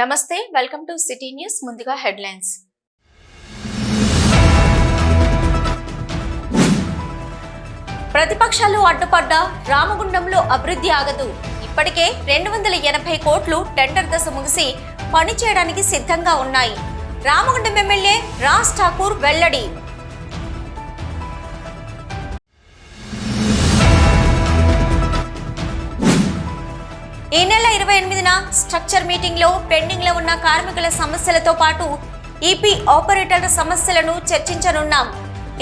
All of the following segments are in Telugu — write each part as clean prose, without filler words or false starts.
నమస్తే వెల్కమ్ టు సిటీ న్యూస్. ముందుగా హెడ్లైన్స్. ప్రతిపక్షాలు అడ్డుపడ్డ రామగుండంలో అభివృద్ధి ఆగదు. ఇప్పటికే 280 కోట్లు టెండర్ దశ ముగిసి పనిచేయడానికి సిద్ధంగా ఉన్నాయి. రామగుండం ఎమ్మెల్యే రాజ్ ఠాకూర్ వెల్లడి. ఈ నెల 28న స్ట్రక్చర్ మీటింగ్ లో పెండింగ్ లో ఉన్న కార్మికుల సమస్యలతో పాటు ఈపీ ఆపరేటర్ల సమస్యలను చర్చించనున్నాం.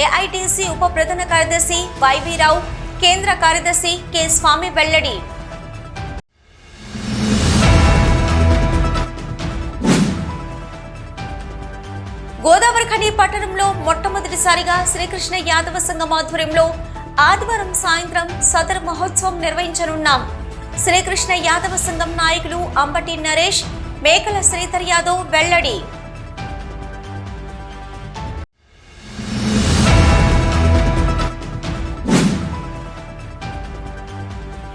ఏఐటీసీ ఉప ప్రధాన కార్యదర్శి వైవి రావు, కేంద్ర కార్యదర్శి కె స్వామి వెల్లడి. గోదావరి ఖని పట్టణంలో మొట్టమొదటిసారిగా శ్రీకృష్ణ యాదవ సంఘం ఆధ్వర్యంలో ఆదివారం సాయంత్రం సదర్ మహోత్సవం నిర్వహించనున్నాం. శ్రీకృష్ణ యాదవ సంఘం నాయకులు అంబటి నరేష్, మేకల శ్రీధర్ యాదవ్ వెల్లడి.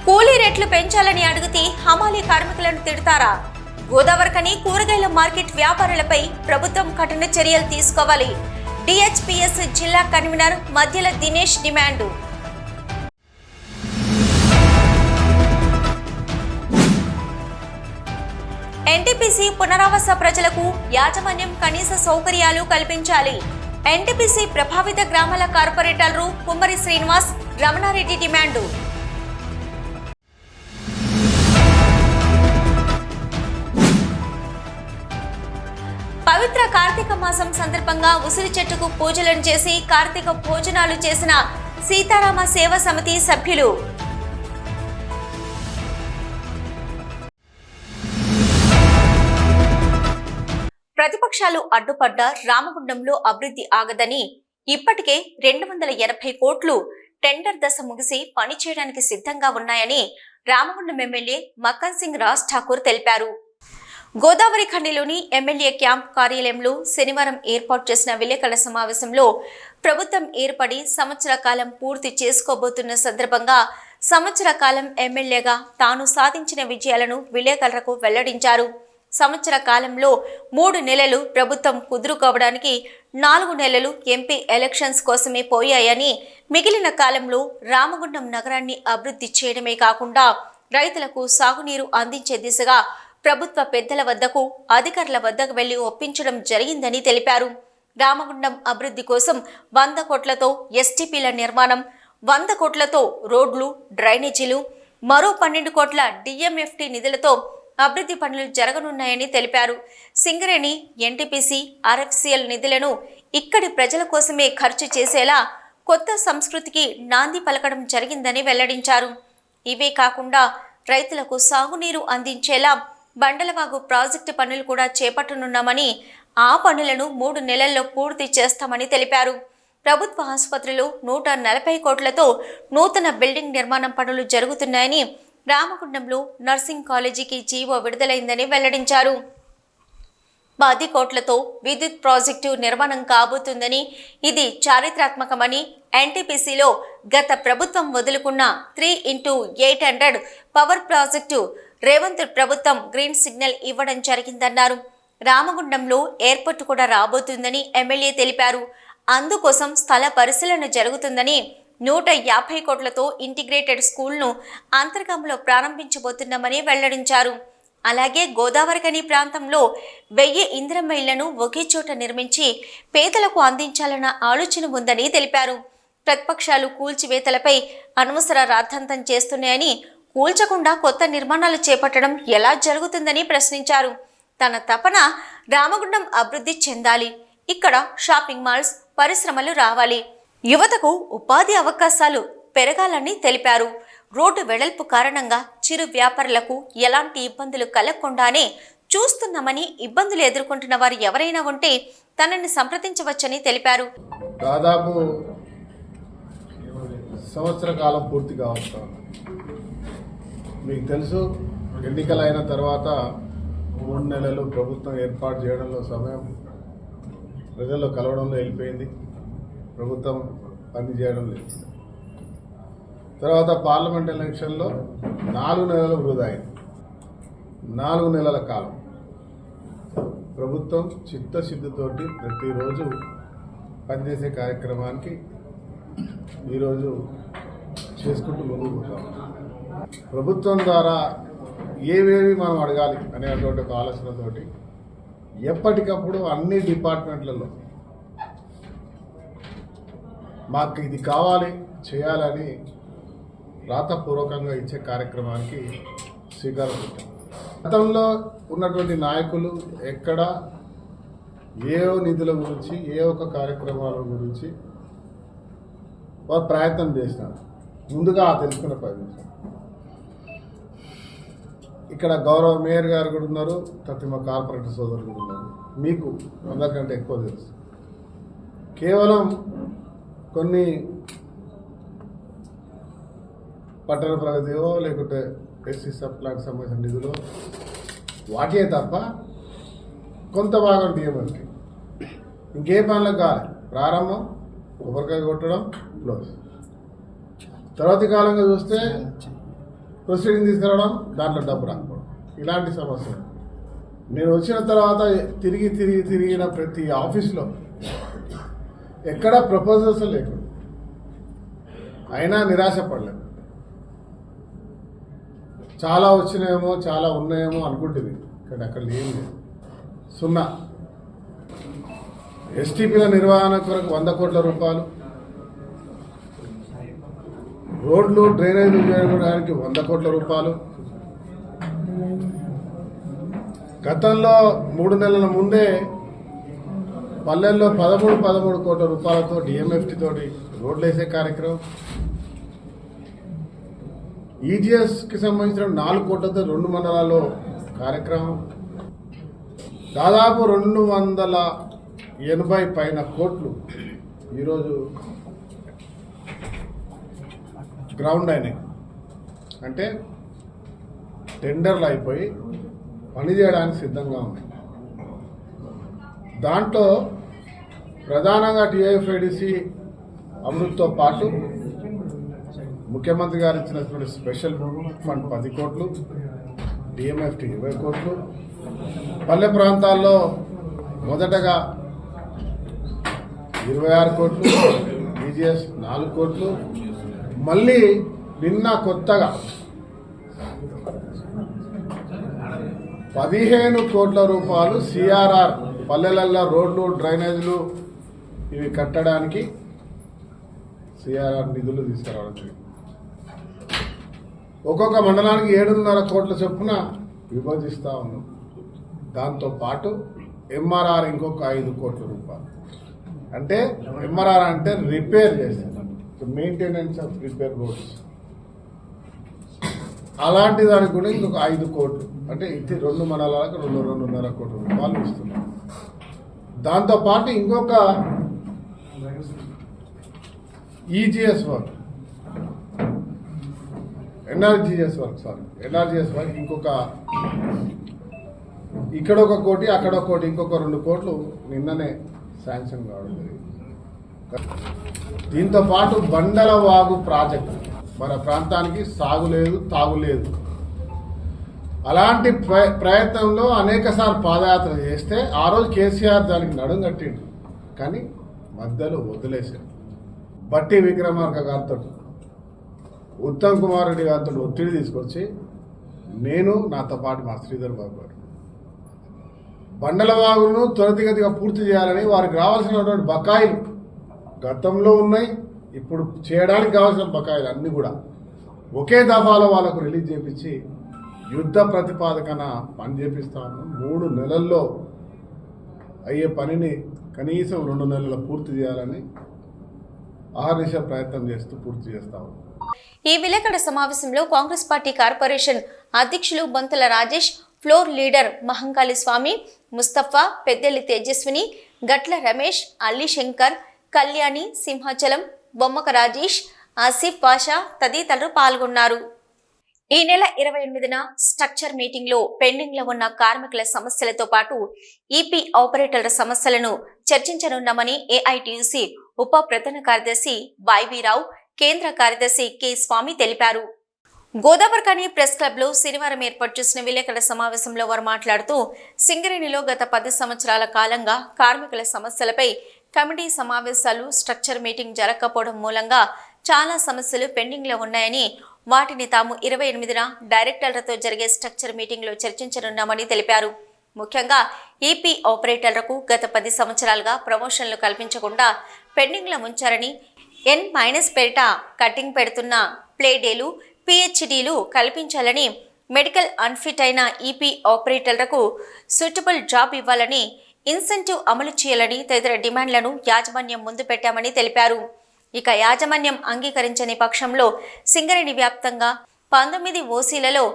కూలీ రేట్లు పెంచాలని అడిగితే హమాలీ కార్మికులను తిడతారా? గోదావరికని కూరగాయల మార్కెట్ వ్యాపారులపై ప్రభుత్వం కఠిన చర్యలు తీసుకోవాలి. డిహెచ్పిఎస్ జిల్లా కన్వీనర్ మధ్యల దినేష్ డిమాండు. ఎన్టీపీసీ పునరావాస ప్రజలకు యాజమాన్యం కనీస సౌకర్యాలు కల్పించాలి. ఎన్టీపీసీ ప్రభావిత గ్రామాల కార్పొరేటర్లు కుమ్మరి శ్రీనివాస్, రమణారెడ్డి డిమాండు. పవిత్ర కార్తీక మాసం సందర్భంగా ఉసిరి చెట్టుకు పూజలను చేసి కార్తీక భోజనాలు చేసిన సీతారామ సేవా సమితి సభ్యులు. ప్రతిపక్షాలు అడ్డుపడ్డ రామగుండంలో అభివృద్ధి ఆగదని, ఇప్పటికే 280 కోట్లు టెండర్ దశ ముగిసి పనిచేయడానికి సిద్ధంగా ఉన్నాయని రామగుండం ఎమ్మెల్యే మక్కన్ సింగ్ రాజ్ ఠాకూర్ తెలిపారు. గోదావరి ఖండిలోని ఎమ్మెల్యే క్యాంప్ కార్యాలయంలో శనివారం ఏర్పాటు చేసిన విలేకరుల సమావేశంలో ప్రభుత్వం ఏర్పడి సంవత్సర కాలం పూర్తి చేసుకోబోతున్న సందర్భంగా సంవత్సర కాలం ఎమ్మెల్యేగా తాను సాధించిన విజయాలను విలేకరులకు వెల్లడించారు. సంవత్సర కాలంలో 3 నెలలు ప్రభుత్వం కుదురుకోవడానికి 4 నెలలు ఎంపీ ఎలక్షన్స్ కోసమే పోయాయని, మిగిలిన కాలంలో రామగుండం నగరాన్ని అభివృద్ధి చేయడమే కాకుండా రైతులకు సాగునీరు అందించే దిశగా ప్రభుత్వ పెద్దల వద్దకు, అధికారుల వద్దకు వెళ్లి ఒప్పించడం జరిగిందని తెలిపారు. రామగుండం అభివృద్ధి కోసం 100 కోట్లతో ఎస్టీపీల నిర్మాణం, 100 కోట్లతో రోడ్లు, డ్రైనేజీలు, మరో 12 కోట్ల డిఎంఎఫ్టీ నిధులతో అభివృద్ధి పనులు జరగనున్నాయని తెలిపారు. సింగరేణి, ఎన్టీపీసీ, ఆర్ఎఫ్సిఎల్ నిధులను ఇక్కడి ప్రజల కోసమే ఖర్చు చేసేలా కొత్త సంస్కృతికి నాంది పలకడం జరిగిందని వెల్లడించారు. ఇవే కాకుండా రైతులకు సాగునీరు అందించేలా బండలవాగు ప్రాజెక్టు పనులు కూడా చేపట్టనున్నామని, ఆ పనులను 3 నెలల్లో పూర్తి చేస్తామని తెలిపారు. ప్రభుత్వ ఆసుపత్రిలో 140 కోట్లతో నూతన బిల్డింగ్ నిర్మాణం పనులు జరుగుతున్నాయని, రామగుండంలో నర్సింగ్ కాలేజీకి జీవో విడుదలైందని వెల్లడించారు. 10 కోట్లతో విద్యుత్ ప్రాజెక్టు నిర్మాణం కాబోతుందని, ఇది చారిత్రాత్మకమని, ఎన్టీపీసీలో గత ప్రభుత్వం వదులుకున్న 3x800 పవర్ ప్రాజెక్టు రేవంత్ ప్రభుత్వం గ్రీన్ సిగ్నల్ ఇవ్వడం జరిగిందన్నారు. రామగుండంలో ఎయిర్పోర్ట్ కూడా రాబోతుందని ఎమ్మెల్యే తెలిపారు. అందుకోసం స్థల పరిశీలన జరుగుతుందని, 150 కోట్లతో ఇంటిగ్రేటెడ్ స్కూల్ను అంతర్గంలో ప్రారంభించబోతున్నామని వెల్లడించారు. అలాగే గోదావరికని ప్రాంతంలో 1000 ఇందిరమ్మ ఇళ్లను ఒకే చోట నిర్మించి పేదలకు అందించాలన్న ఆలోచన ఉందని తెలిపారు. ప్రతిపక్షాలు కూల్చివేతలపై అనవసర రాద్ధాంతం చేస్తున్నాయని, కూల్చకుండా కొత్త నిర్మాణాలు చేపట్టడం ఎలా జరుగుతుందని ప్రశ్నించారు. తన తపన రామగుండం అభివృద్ధి చెందాలి, ఇక్కడ షాపింగ్ మాల్స్, పరిశ్రమలు రావాలి, యువతకు ఉపాధి అవకాశాలు పెరగాలని తెలిపారు. రోడ్డు వెడల్పు కారణంగా చిరు వ్యాపారులకు ఎలాంటి ఇబ్బందులు కలగకుండానే చూస్తున్నామని, ఇబ్బందులు ఎదుర్కొంటున్న వారు ఎవరైనా ఉంటే తనని సంప్రదించవచ్చని తెలిపారు. దాదాపు సంవత్సర కాలం పూర్తి కావచ్చు. మీకు తెలుసు, ఎన్నికలైన తర్వాత 3 నెలలు ప్రభుత్వం ఏర్పాటు చేయడంలో సమయం ప్రజల్లో కలవడంలో వెళ్ళిపోయింది. ప్రభుత్వం పనిచేయడం లేదు. తర్వాత పార్లమెంట్ ఎలక్షన్లో 4 నెలలు వృధా అయింది. 4 నెలల కాలం ప్రభుత్వం చిత్తశుద్ధితోటి ప్రతిరోజు పనిచేసే కార్యక్రమానికి ఈరోజు చేసుకుంటూ ముందుకు పోతాం. ప్రభుత్వం ద్వారా ఏవేవి మనం అడగాలి అనేటువంటి ఒక ఆలోచనతోటి ఎప్పటికప్పుడు అన్ని డిపార్ట్మెంట్లలో మాకు ఇది కావాలి చేయాలని రాతపూర్వకంగా ఇచ్చే కార్యక్రమానికి శ్రీకారం చుట్టాం. గతంలో ఉన్నటువంటి నాయకులు ఎక్కడ ఏ నిధుల గురించి ఏ ఒక్క కార్యక్రమాల గురించి వారు ప్రయత్నం చేసినారు. ముందుగా తెలుసుకునే ప్రయత్నం. ఇక్కడ గౌరవ మేయర్ గారు కూడా ఉన్నారు, ప్రతిమ కార్పొరేటర్ సోదరులు కూడా ఉన్నారు. మీకు అందరికంటే ఎక్కువ తెలుసు. కేవలం కొన్ని పట్టణ ప్రగతియో లేకుంటే ఎస్సీ సబ్ ప్లాన్కి సంబంధించిన నిధులు వాటియే తప్ప కొంత భాగం డిఎంఎఫ్కి ఇంకే పనులకు కాదు. ప్రారంభం కొబ్బరికాయ కొట్టడం క్లోజ్. తర్వాతి కాలంగా చూస్తే ప్రొసీడింగ్ తీసుకురావడం, దాంట్లో డబ్బు రాకపోవడం, ఇలాంటి సమస్యలు. నేను వచ్చిన తర్వాత తిరిగిన ప్రతి ఆఫీస్లో ఎక్కడ ప్రపోజల్స్ లేకుండా అయినా నిరాశ పడలేదు. చాలా వచ్చినాయేమో చాలా ఉన్నాయేమో అనుకుంటుంది, కానీ అక్కడ ఏం లేదు. 0. ఎస్టీపీల నిర్వహణ కొరకు 100 కోట్ల రూపాయలు, రోడ్లు డ్రైనేజీలు చేయడానికి 100 కోట్ల రూపాయలు. గతంలో 3 నెలల ముందే పల్లెల్లో 13 కోట్ల రూపాయలతో డిఎంఎఫ్టీ తోటి రోడ్లు వేసే కార్యక్రమం. ఈజీఎస్కి సంబంధించిన 4 కోట్లతో 2 మండలాల్లో కార్యక్రమం. దాదాపు 280 పైన కోట్లు ఈరోజు గ్రౌండ్ అయినాయి. అంటే టెండర్లు అయిపోయి పని చేయడానికి సిద్ధంగా ఉన్నాయి. దాంట్లో ప్రధానంగా టీఐఎఫ్ఐడిసి అమృత్తో పాటు ముఖ్యమంత్రి గారు ఇచ్చినటువంటి స్పెషల్ ఫండ్ 10 కోట్లు, డిఎంఎఫ్టీ 20 కోట్లు, పల్లె ప్రాంతాల్లో మొదటగా 26 కోట్లు, ఈజీఎస్ 4 కోట్లు, మళ్ళీ నిన్న కొత్తగా 15 కోట్ల రూపాయలు సిఆర్ఆర్ పల్లెలల్లో రోడ్లు డ్రైనేజీలు ఇవి కట్టడానికి సిఆర్ఆర్ నిధులు తీసుకురావడం జరిగింది. ఒక్కొక్క మండలానికి 7.5 కోట్ల చొప్పున విభజిస్తూ ఉన్నాం. దాంతోపాటు ఎంఆర్ఆర్ ఇంకొక 5 కోట్ల రూపాయలు. అంటే ఎంఆర్ఆర్ అంటే రిపేర్ చేస్తాం, మెయింటెనెన్స్ ఆఫ్ రిపేర్ రోడ్స్. అలాంటి దానికి కూడా ఇంకొక 5 కోట్లు, అంటే ఇది 2 మండలాలకు 2.5 కోట్ల రూపాయలు ఇస్తున్నాం. దాంతోపాటు ఇంకొక ఈజీఎస్ వర్క్, ఎన్ఆర్జీఎస్ వర్క్ ఇంకొక ఇక్కడ 1 కోటి అక్కడ 1 కోటి ఇంకొక 2 కోట్లు నిన్ననే శాంక్షన్ కావడం జరిగింది. దీంతో పాటు బండలవాగు ప్రాజెక్టు మన ప్రాంతానికి సాగులేదు తాగులేదు. అలాంటి ప్రయత్నంలో అనేకసార్లు పాదయాత్ర చేస్తే ఆ రోజు కేసీఆర్ దానికి నడుం కట్టిండు, కానీ మధ్యలో వదిలేశాడు. బట్టి విక్రమార్క గారితో ఉత్తమ్ కుమార్ రెడ్డి గారితో ఒత్తిడి తీసుకొచ్చి నేను నాతో పాటు మా శ్రీధర్ బాబు గారు బండలవాగును త్వరితగతిగా పూర్తి చేయాలని వారికి రావాల్సినటువంటి బకాయిలు గతంలో ఉన్నాయి, ఇప్పుడు చేయడానికి కావాల్సిన బకాయిలు అన్నీ కూడా ఒకే దఫాలో వాళ్ళకు రిలీజ్ చేపించి యుద్ధ ప్రతిపాదకన పని చేపిస్తా ఉన్నాం. 3 నెలల్లో అయ్యే పనిని కనీసం 2 నెలల్లో పూర్తి చేయాలని ఆహర్నిశ ప్రయత్నం చేస్తూ పూర్తి చేస్తా ఉన్నాం. ఈ విలేకరుల సమావేశంలో కాంగ్రెస్ పార్టీ కార్పొరేషన్ అధ్యక్షులు బొంతల రాజేష్, ఫ్లోర్ లీడర్ మహంకాళి స్వామి, ముస్తఫా, పెద్దెల్లి తేజస్విని, గట్ల రమేష్, అల్లి శంకర్, కళ్యాణి, సింహాచలం, బొమ్మక రాజేష్, ఆసిఫ్ పాషా తదితరులు పాల్గొన్నారు. ఈ నెల 28న స్ట్రక్చర్ మీటింగ్ లో పెండింగ్ లో ఉన్న కార్మికుల సమస్యలతో పాటు ఈపీ ఆపరేటర్ల సమస్యలను చర్చించనున్నామని ఏఐటీయూసీ ఉప ప్రధాన కార్యదర్శి వైబీరావు, కేంద్ర కార్యదర్శి కె స్వామి తెలిపారు. గోదావరిఖని ప్రెస్ క్లబ్ లో శనివారం ఏర్పాటు చేసిన విలేకరుల సమావేశంలో వారు మాట్లాడుతూ సింగరేణిలో గత 10 సంవత్సరాల కాలంగా కార్మికుల సమస్యలపై కమిటీ సమావేశాలు స్ట్రక్చర్ మీటింగ్ జరగకపోవడం మూలంగా చాలా సమస్యలు పెండింగ్ లో ఉన్నాయని వాటిని తాము 28న డైరెక్టర్లతో జరిగే స్ట్రక్చర్ మీటింగ్ లో చర్చించనున్నామని తెలిపారు. ముఖ్యంగా ఈపీ ఆపరేటర్లకు గత 10 సంవత్సరాలుగా ప్రమోషన్లు కల్పించకుండా పెండింగ్ లో ఉంచారని N- పేరిట కటింగ్ పెడుతున్న ప్లే డేలు PhDలు కల్పించాలని మెడికల్ అన్ఫిట్ అయిన ఈపీ ఆపరేటర్లకు సూటబుల్ జాబ్ ఇవ్వాలని ఇన్సెంటివ్ అమలు చేయాలని తదితర డిమాండ్లను యాజమాన్యం ముందు పెట్టామని తెలిపారు. ఇక యాజమాన్యం అంగీకరించని పక్షంలో సింగరేణి వ్యాప్తంగా 19 ఓసీలలో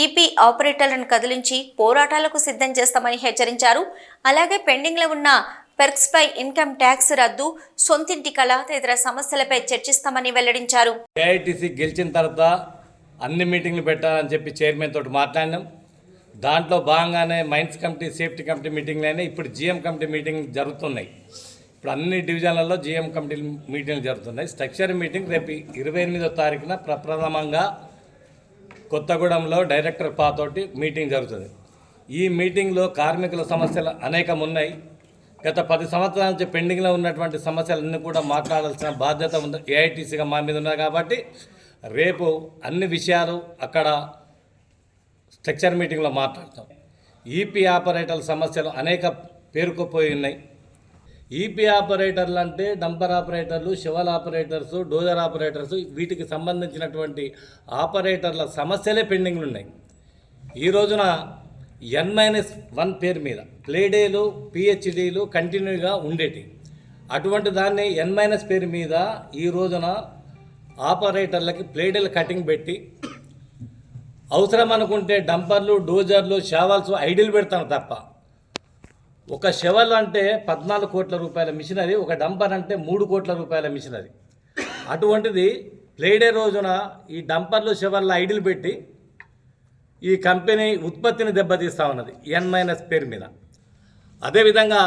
ఈపీ ఆపరేటర్లను కదిలించి పోరాటాలకు సిద్ధం చేస్తామని హెచ్చరించారు. అలాగే పెండింగ్లో ఉన్న పెర్క్స్ పై ఇన్కమ్ ట్యాక్స్ రద్దు, సొంతింటి కళ తదితర సమస్యలపై చర్చిస్తామని వెల్లడించారు. ఏఐటీసీ గెలిచిన తర్వాత అన్ని మీటింగ్లు పెట్టాలని చెప్పి చైర్మన్ తోటి మాట్లాడినాం. దాంట్లో భాగంగానే మైన్స్ కమిటీ, సేఫ్టీ కమిటీ మీటింగ్లు అయినాయి. ఇప్పుడు జీఎం కమిటీ మీటింగ్ జరుగుతున్నాయి. ఇప్పుడు అన్ని డివిజన్లలో జీఎం కమిటీ మీటింగ్లు జరుగుతున్నాయి. స్ట్రక్చర్ మీటింగ్ రేపు 28వ తారీఖున ప్రప్రథమంగా కొత్తగూడెంలో డైరెక్టర్ పాతోటి మీటింగ్ జరుగుతుంది. ఈ మీటింగ్లో కార్మికుల సమస్యలు అనేకం ఉన్నాయి. గత 10 సంవత్సరాల నుంచి పెండింగ్లో ఉన్నటువంటి సమస్యలన్నీ కూడా మాట్లాడాల్సిన బాధ్యత ఉంది, ఏఐటీసీగా మా మీద ఉన్నది. కాబట్టి రేపు అన్ని విషయాలు అక్కడ స్ట్రక్చర్ మీటింగ్లో మాట్లాడతాం. ఈపీ ఆపరేటర్ల సమస్యలు అనేక పేరుకుపోయి ఉన్నాయి. ఈపీ ఆపరేటర్లు అంటే డంపర్ ఆపరేటర్లు, షవల్ ఆపరేటర్సు, డోజర్ ఆపరేటర్సు, వీటికి సంబంధించినటువంటి ఆపరేటర్ల సమస్యలే పెండింగ్లు ఉన్నాయి. ఈ రోజున N-1 పేరు మీద ప్లేడేలు, PhDలు కంటిన్యూగా ఉండేటి. అటువంటి దాన్ని N- పేరు మీద ఈ రోజున ఆపరేటర్లకి ప్లేడేలు కటింగ్ పెట్టి అవసరం అనుకుంటే డంపర్లు, డోజర్లు, షావల్స్ ఐడిల్ పెడతాను తప్ప. ఒక షవల్ అంటే 14 కోట్ల రూపాయల మిషనరీ, ఒక డంపర్ అంటే 3 కోట్ల రూపాయల మిషనరీ. అటువంటిది ప్లేడే రోజున ఈ డంపర్లు, షవల్ల ఐడిల్ పెట్టి ఈ కంపెనీ ఉత్పత్తిని దెబ్బతీస్తూ ఉన్నది N- పేరు మీద. అదేవిధంగా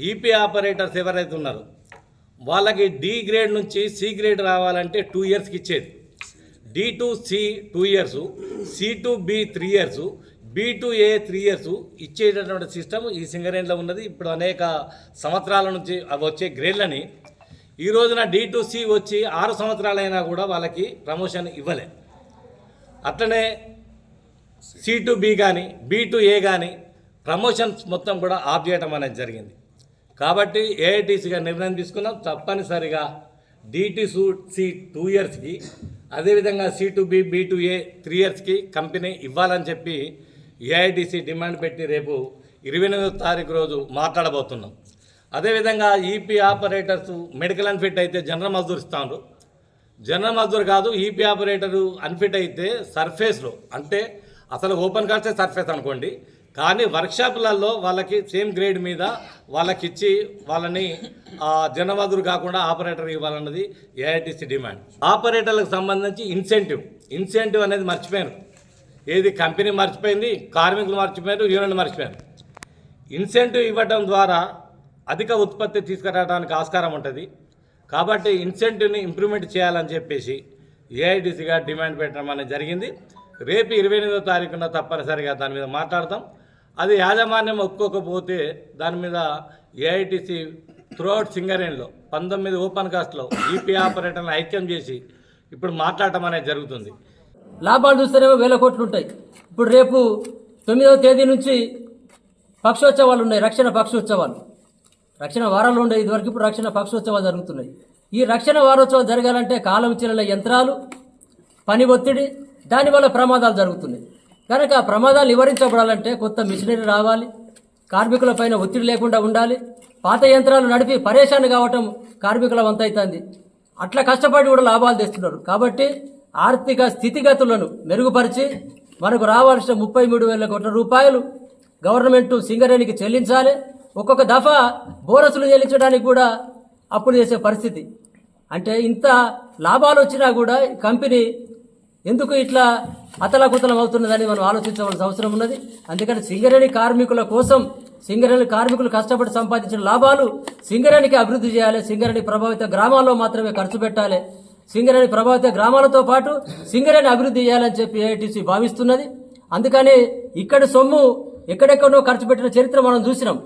ఈపీ ఆపరేటర్స్ ఎవరైతే ఉన్నారో వాళ్ళకి D గ్రేడ్ నుంచి C గ్రేడ్ రావాలంటే 2 ఇయర్స్కి ఇచ్చేది. D to C 2 years, C to B 3 years, B to A 3 years ఇచ్చేటటువంటి సిస్టమ్ ఈ సింగరేణిలో ఉన్నది. ఇప్పుడు అనేక సంవత్సరాల నుంచి అవి వచ్చే గ్రేడ్లని ఈ రోజున D to C వచ్చి 6 సంవత్సరాలైనా కూడా వాళ్ళకి ప్రమోషన్ ఇవ్వలే. అట్లనే C to B కానీ, B to A కానీ ప్రమోషన్స్ మొత్తం కూడా ఆఫ్ చేయడం అనేది జరిగింది. కాబట్టి ఏఐటీసీగా నిర్ణయం తీసుకున్నాం, తప్పనిసరిగా D to C 2 ఇయర్స్కి, అదేవిధంగా C to B, B to A 3 ఇయర్స్కి కంపెనీ ఇవ్వాలని చెప్పి ఏఐటీసీ డిమాండ్ పెట్టి రేపు 28వ తారీఖు రోజు మాట్లాడబోతున్నాం. అదేవిధంగా ఈపీ ఆపరేటర్స్ మెడికల్ అన్ఫిట్ అయితే జనరల్ మజ్దూర్ ఇస్తాను. జనరల్ మజ్దూర్ కాదు, ఈపీ ఆపరేటరు అన్ఫిట్ అయితే సర్ఫేస్లో, అంటే అసలు ఓపెన్ కాస్టే సర్ఫేస్ అనుకోండి, కానీ వర్క్షాపులలో వాళ్ళకి సేమ్ గ్రేడ్ మీద వాళ్ళకి ఇచ్చి వాళ్ళని జనరల్ మజ్దూర్ కాకుండా ఆపరేటర్ ఇవ్వాలన్నది ఏఐటీసీ డిమాండ్. ఆపరేటర్లకు సంబంధించి ఇన్సెంటివ్ అనేది మర్చిపోయారు. ఏది కంపెనీ మర్చిపోయింది, కార్మికులు మర్చిపోయారు, యూనియన్ మర్చిపోయారు. ఇన్సెంటివ్ ఇవ్వడం ద్వారా అధిక ఉత్పత్తి తీసుకురావడానికి ఆస్కారం ఉంటుంది. కాబట్టి ఇన్సెంటివ్ని ఇంప్రూవ్మెంట్ చేయాలని చెప్పేసి ఏఐటీసీగా డిమాండ్ పెట్టడం అనేది జరిగింది. రేపు 28వ తారీఖున తప్పనిసరిగా దాని మీద మాట్లాడతాం. అది యాజమాన్యం ఒప్పుకోకపోతే దాని మీద ఏఐటీసీ త్రూఅవుట్ సింగరేణిలో 19 ఓపెన్ కాస్ట్లో ఈపీ ఆపరేటర్లను ఐక్యం చేసి ఇప్పుడు మాట్లాడటం అనేది జరుగుతుంది. లాభాలు చూస్తేనేమో 1000 కోట్లు ఉంటాయి. ఇప్పుడు రేపు 9వ తేదీ నుంచి పక్షోత్సవాలు ఉన్నాయి, రక్షణ పక్షోత్సవాలు. రక్షణ వారాలు ఉండే ఇదివరకు, ఇప్పుడు రక్షణ పక్షోత్సవాలు జరుగుతున్నాయి. ఈ రక్షణ వారోత్సవాలు జరగాలంటే కాలం చెల్లెల యంత్రాలు, పని ఒత్తిడి, దానివల్ల ప్రమాదాలు జరుగుతున్నాయి. కనుక ఆ ప్రమాదాలు నివారించబడాలంటే కొత్త మిషనరీ రావాలి, కార్మికుల పైన ఒత్తిడి లేకుండా ఉండాలి. పాత యంత్రాలు నడిపి పరేషాన్ కావటం కార్మికుల వంతైతుంది. అట్లా కష్టపడి కూడా లాభాలు తెస్తున్నారు. కాబట్టి ఆర్థిక స్థితిగతులను మెరుగుపరిచి మనకు రావాల్సిన 33,000 కోట్ల రూపాయలు గవర్నమెంట్ సింగరేణికి చెల్లించాలి. ఒక్కొక్క దఫా బోనసులు చెల్లించడానికి కూడా అప్పులు చేసే పరిస్థితి. అంటే ఇంత లాభాలు వచ్చినా కూడా కంపెనీ ఎందుకు ఇట్లా అతలాకుతలం అవుతున్నదని మనం ఆలోచించవలసిన అవసరం ఉన్నది. అందుకని సింగరేణి కార్మికుల కోసం, సింగరేణి కార్మికులు కష్టపడి సంపాదించిన లాభాలు సింగరేణికి అభివృద్ధి చేయాలి. సింగరేణి ప్రభావిత గ్రామాల్లో మాత్రమే ఖర్చు పెట్టాలి. సింగరేణి ప్రభావిత గ్రామాలతో పాటు సింగరేణి అభివృద్ధి చేయాలని చెప్పి ఏఐటీసీ భావిస్తున్నది. అందుకని ఇక్కడి సొమ్ము ఎక్కడెక్కడో ఖర్చు పెట్టిన చరిత్ర మనం చూసినాం.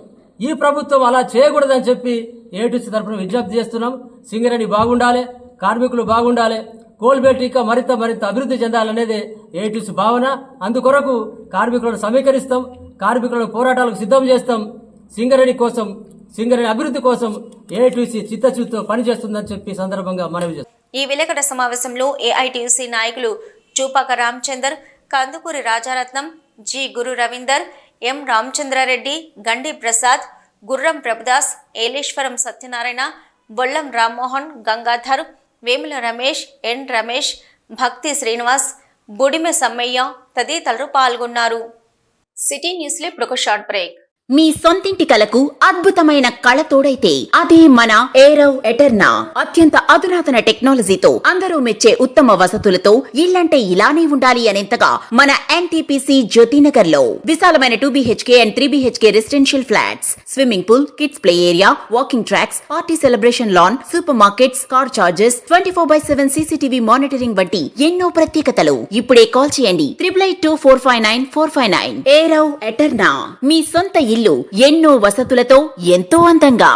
ఈ ప్రభుత్వం అలా చేయకూడదని చెప్పి ఏఐటీసీ తరఫున విజ్ఞప్తి చేస్తున్నాం. సింగరేణి బాగుండాలి, కార్మికులు బాగుండాలి, కోల్బెల్ట్ ఇంకా మరింత అభివృద్ధి చెందాలనేదే ఏఐటీసీ భావన. అందుకొరకు కార్మికులను సమీకరిస్తాం, కార్మికులను పోరాటాలకు సిద్ధం చేస్తాం. సింగరేణి కోసం, సింగరేణి అభివృద్ధి కోసం ఏఐటీసీ చిత్తశుద్ధితో పనిచేస్తుందని చెప్పి సందర్భంగా మనవి చేస్తాం. ఈ విలేకరుల సమావేశంలో ఏఐటీయూసీ నాయకులు చూపాక రామచందర్, కందుకూరి రాజారత్నం, జి గురు రవీందర్, ఎం రామచంద్రారెడ్డి, గండి ప్రసాద్, గుర్రం ప్రభుదాస్, ఏలేశ్వరం సత్యనారాయణ, బొల్లం రామ్మోహన్, గంగాధర్, వేముల రమేష్, ఎన్ రమేష్, భక్తి శ్రీనివాస్, బుడిమె సమ్మయ్య తదితరులు పాల్గొన్నారు. సిటీ న్యూస్లో ఇప్పుడు ఒక షార్ట్ బ్రేక్. మీ సొంతింటి కలకు అద్భుతమైన కళ తోడైతే అదే మన ఏరవ్ ఎటర్నా. అత్యంత అధునాతన టెక్నాలజీతో అందరూ మెచ్చే ఉత్తమ వసతులతో ఇల్లంటే ఇలానే ఉండాలి అనేంతగా మన ఎన్టీపీసీ జ్యోతినగర్ లో విశాలమైన 2BHK and 3BHK residential flats, swimming pool, kids play area, walking tracks, party celebration lawn, supermarkets, car charges, 24/7 CCTV monitoring వంటి ఎన్నో ప్రత్యేకతలు. ఇప్పుడే కాల్ చేయండి 882459 ఏరవ్ ఎటర్నా. మీ సొంత ఇల్లు ఎన్నో వసతులతో ఎంతో అందంగా.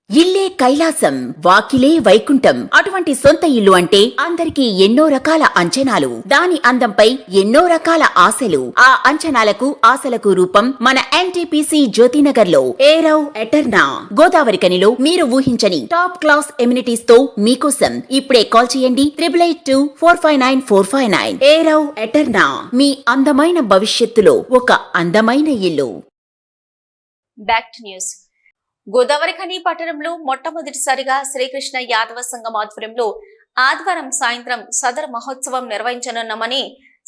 ఇల్లే కైలాసం, వాకిలే వైకుంఠం. అటువంటి సొంత ఇల్లు అంటే అందరికీ ఎన్నో రకాల అంచనాలు, దాని అందంపై ఎన్నో రకాల ఆశలు. ఆ అంచనాలకు ఆశలకు రూపం మన ఎన్టీపీసీ జ్యోతినగర్ లో ఏరవ్ ఎటర్నా. గోదావరి కనిలో మీరు ఊహించని టాప్ క్లాస్ ఎమ్యూనిటీస్ తో మీకోసం ఇప్పుడే కాల్ చేయండి 882459 ఏరవ్ ఎటర్నా. మీ అందమైన భవిష్యత్తులో ఒక అందమైన ఇల్లు. Back to news. Godavari Khani పట్టణంలో మొట్టమొదటిసారిగా శ్రీకృష్ణ యాదవ సంఘం ఆధ్వర్యంలో ఆదివారం సాయంత్రం సదర్ మహోత్సవం నిర్వహించనున్నామని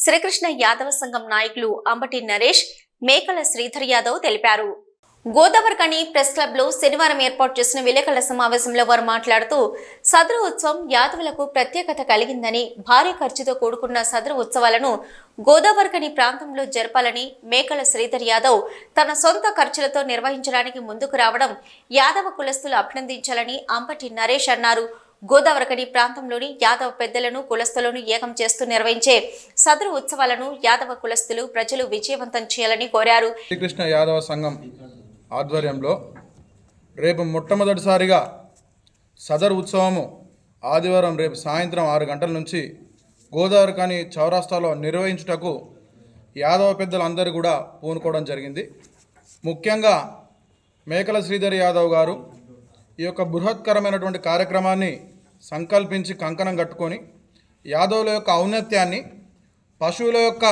శ్రీకృష్ణ యాదవ సంఘం నాయకులు అంబటి నరేష్, మేకల శ్రీధర్ యాదవ్ తెలిపారు. గోదావరి ఖని ప్రెస్ క్లబ్ లో శనివారం ఏర్పాటు చేసిన విలేకరుల సమావేశంలో వారు మాట్లాడుతూ సదరు ఉత్సవం యాదవులకు ప్రత్యేకత కలిగిందని, భారీ ఖర్చుతో కూడుకున్న సదరు ఉత్సవాలను గోదావరి ఖని ప్రాంతంలో జరపాలని మేకల శ్రీధర్ యాదవ్ తన సొంత ఖర్చులతో నిర్వహించడానికి ముందుకు రావడం యాదవ కులస్తులు అభినందించాలని అంబటి నరేష్ అన్నారు. గోదావరి ఖని ప్రాంతంలోని యాదవ పెద్దలను, కులస్తులను ఏకం చేస్తూ నిర్వహించే సదరు ఉత్సవాలను యాదవ కులస్తులు ప్రజలు విజయవంతం చేయాలని కోరారు. శ్రీకృష్ణ యాదవ సంఘం ఆధ్వర్యంలో రేపు మొట్టమొదటిసారిగా సదర్ ఉత్సవము ఆదివారం రేపు సాయంత్రం 6 గంటల నుంచి గోదావరి ఖని చౌరాస్తాలో నిర్వహించుటకు యాదవ పెద్దలందరూ కూడా పూనుకోవడం జరిగింది. ముఖ్యంగా మేకల శ్రీధర్ యాదవ్ గారు ఈ యొక్క బృహత్కరమైనటువంటి కార్యక్రమాన్ని సంకల్పించి కంకణం కట్టుకొని యాదవుల యొక్క ఔన్నత్యాన్ని, పశువుల యొక్క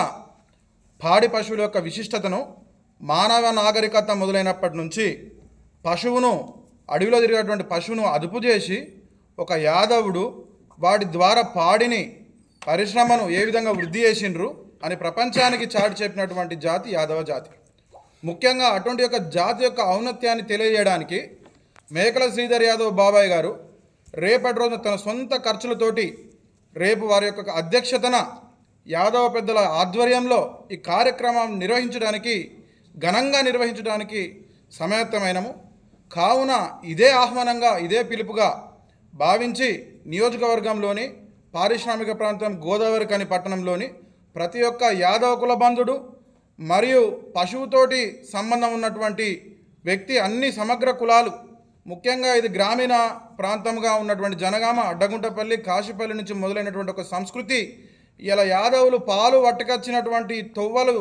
పాడి పశువుల యొక్క విశిష్టతను, మానవ నాగరికత మొదలైనప్పటి నుంచి పశువును, అడవిలో తిరిగేటువంటి పశువును అదుపు చేసి ఒక యాదవుడు వాటి ద్వారా పాడిని, పరిశ్రమను ఏ విధంగా వృద్ధి చేసిండ్రు అని ప్రపంచానికి చాటి చెప్పినటువంటి జాతి యాదవ జాతి. ముఖ్యంగా అటువంటి యొక్క జాతి యొక్క ఔన్నత్యాన్ని తెలియజేయడానికి మేకల శ్రీధర్ యాదవ్ బాబాయ్ గారు రేపటి రోజున తన సొంత ఖర్చులతోటి రేపు వారి యొక్క అధ్యక్షతన యాదవ పెద్దల ఆధ్వర్యంలో ఈ కార్యక్రమం నిర్వహించడానికి, ఘనంగా నిర్వహించడానికి సమాయత్తమైనము. కావున ఇదే ఆహ్వానంగా, ఇదే పిలుపుగా భావించి నియోజకవర్గంలోని పారిశ్రామిక ప్రాంతం గోదావరి ఖని పట్టణంలోని ప్రతి ఒక్క యాదవ కుల బంధుడు మరియు పశువుతోటి సంబంధం ఉన్నటువంటి వ్యక్తి, అన్ని సమగ్ర కులాలు, ముఖ్యంగా ఇది గ్రామీణ ప్రాంతంగా ఉన్నటువంటి జనగామ, అడ్డగుంటపల్లి, కాశీపల్లి నుంచి మొదలైనటువంటి ఒక సంస్కృతి. ఇలా యాదవులు పాలు పట్టుకొచ్చినటువంటి తొవ్వలు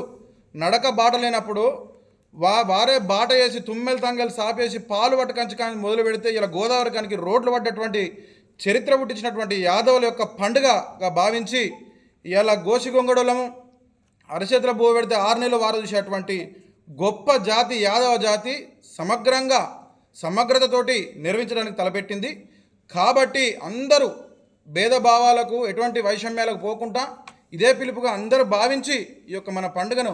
నడక బాట లేనప్పుడు వారే బాట వేసి తుమ్మెలు తంగలు సాపేసి పాలు పట్టుకంచి కానీ మొదలు పెడితే ఇలా గోదావరి ఖనికి రోడ్లు పడ్డటువంటి చరిత్ర పుట్టించినటువంటి యాదవుల యొక్క పండుగగా భావించి ఇలా గోసిగొంగడులము అరచేతుల బో పెడితే 6 నెలలు వారు చూసేటువంటి గొప్ప జాతి యాదవ జాతి సమగ్రంగా సమగ్రతతోటి నిర్వహించడానికి తలపెట్టింది. కాబట్టి అందరూ భేదభావాలకు, ఎటువంటి వైషమ్యాలకు పోకుండా ఇదే పిలుపుగా అందరూ భావించి ఈ యొక్క మన పండుగను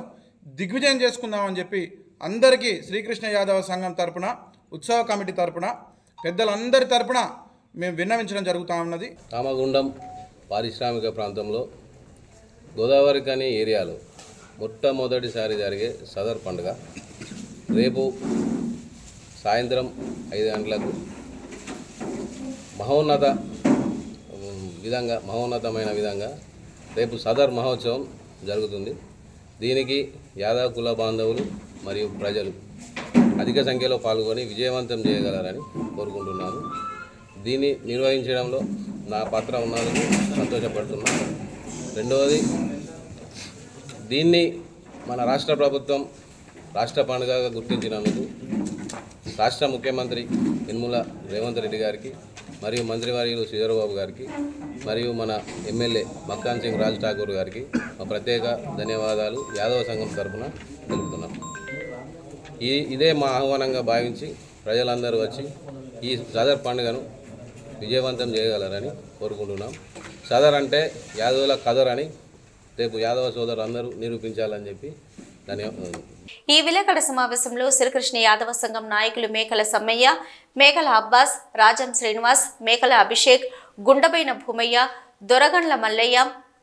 దిగ్విజయం చేసుకుందామని చెప్పి అందరికీ శ్రీకృష్ణ యాదవ సంఘం తరపున, ఉత్సవ కమిటీ తరపున, పెద్దలందరి తరపున మేము విన్నవించడం జరుగుతూ ఉన్నది. రామగుండం పారిశ్రామిక ప్రాంతంలో గోదావరి ఖని ఏరియాలో మొట్టమొదటిసారి జరిగే సదర్ పండుగ రేపు సాయంత్రం 5 గంటలకు మహోన్నత విధంగా మహోన్నతమైన విధంగా రేపు సదర్ మహోత్సవం జరుగుతుంది. దీనికి యాదవ కుల బాంధవులు మరియు ప్రజలు అధిక సంఖ్యలో పాల్గొని విజయవంతం చేయగలరని కోరుకుంటున్నాను. దీన్ని నిర్వహించడంలో నా పాత్ర ఉన్నందుకు సంతోషపడుతున్నాను. రెండవది, దీన్ని మన రాష్ట్ర ప్రభుత్వం రాష్ట్ర పండుగగా గుర్తించినందుకు రాష్ట్ర ముఖ్యమంత్రి యనమల రేవంత్ రెడ్డి గారికి మరియు మంత్రివర్యులు శ్రీధర్బాబు గారికి మరియు మన ఎమ్మెల్యే మక్కాన్ సింగ్ రాజ్ ఠాకూర్ గారికి మా ప్రత్యేక ధన్యవాదాలు యాదవ సంఘం తరఫున తెలుపుతున్నాం. ఇదే మా ఆహ్వానంగా భావించి ప్రజలందరూ వచ్చి ఈ సదర్ పండుగను విజయవంతం చేయగలరని కోరుకుంటున్నాం. సదర్ అంటే యాదవుల కదర్ అని రేపు యాదవ సోదరులు అందరూ నిరూపించాలని చెప్పి ధన్యవాదాలు. ఈ విలేకరుల సమావేశంలో శ్రీకృష్ణ యాదవ సంఘం నాయకులు మేకల సమ్మయ్య, మేకల అబ్బాస్, రాజం శ్రీనివాస్, మేకల అభిషేక్, గుండబైన భూమయ్య, దొరగండ్ల మల్లయ్య,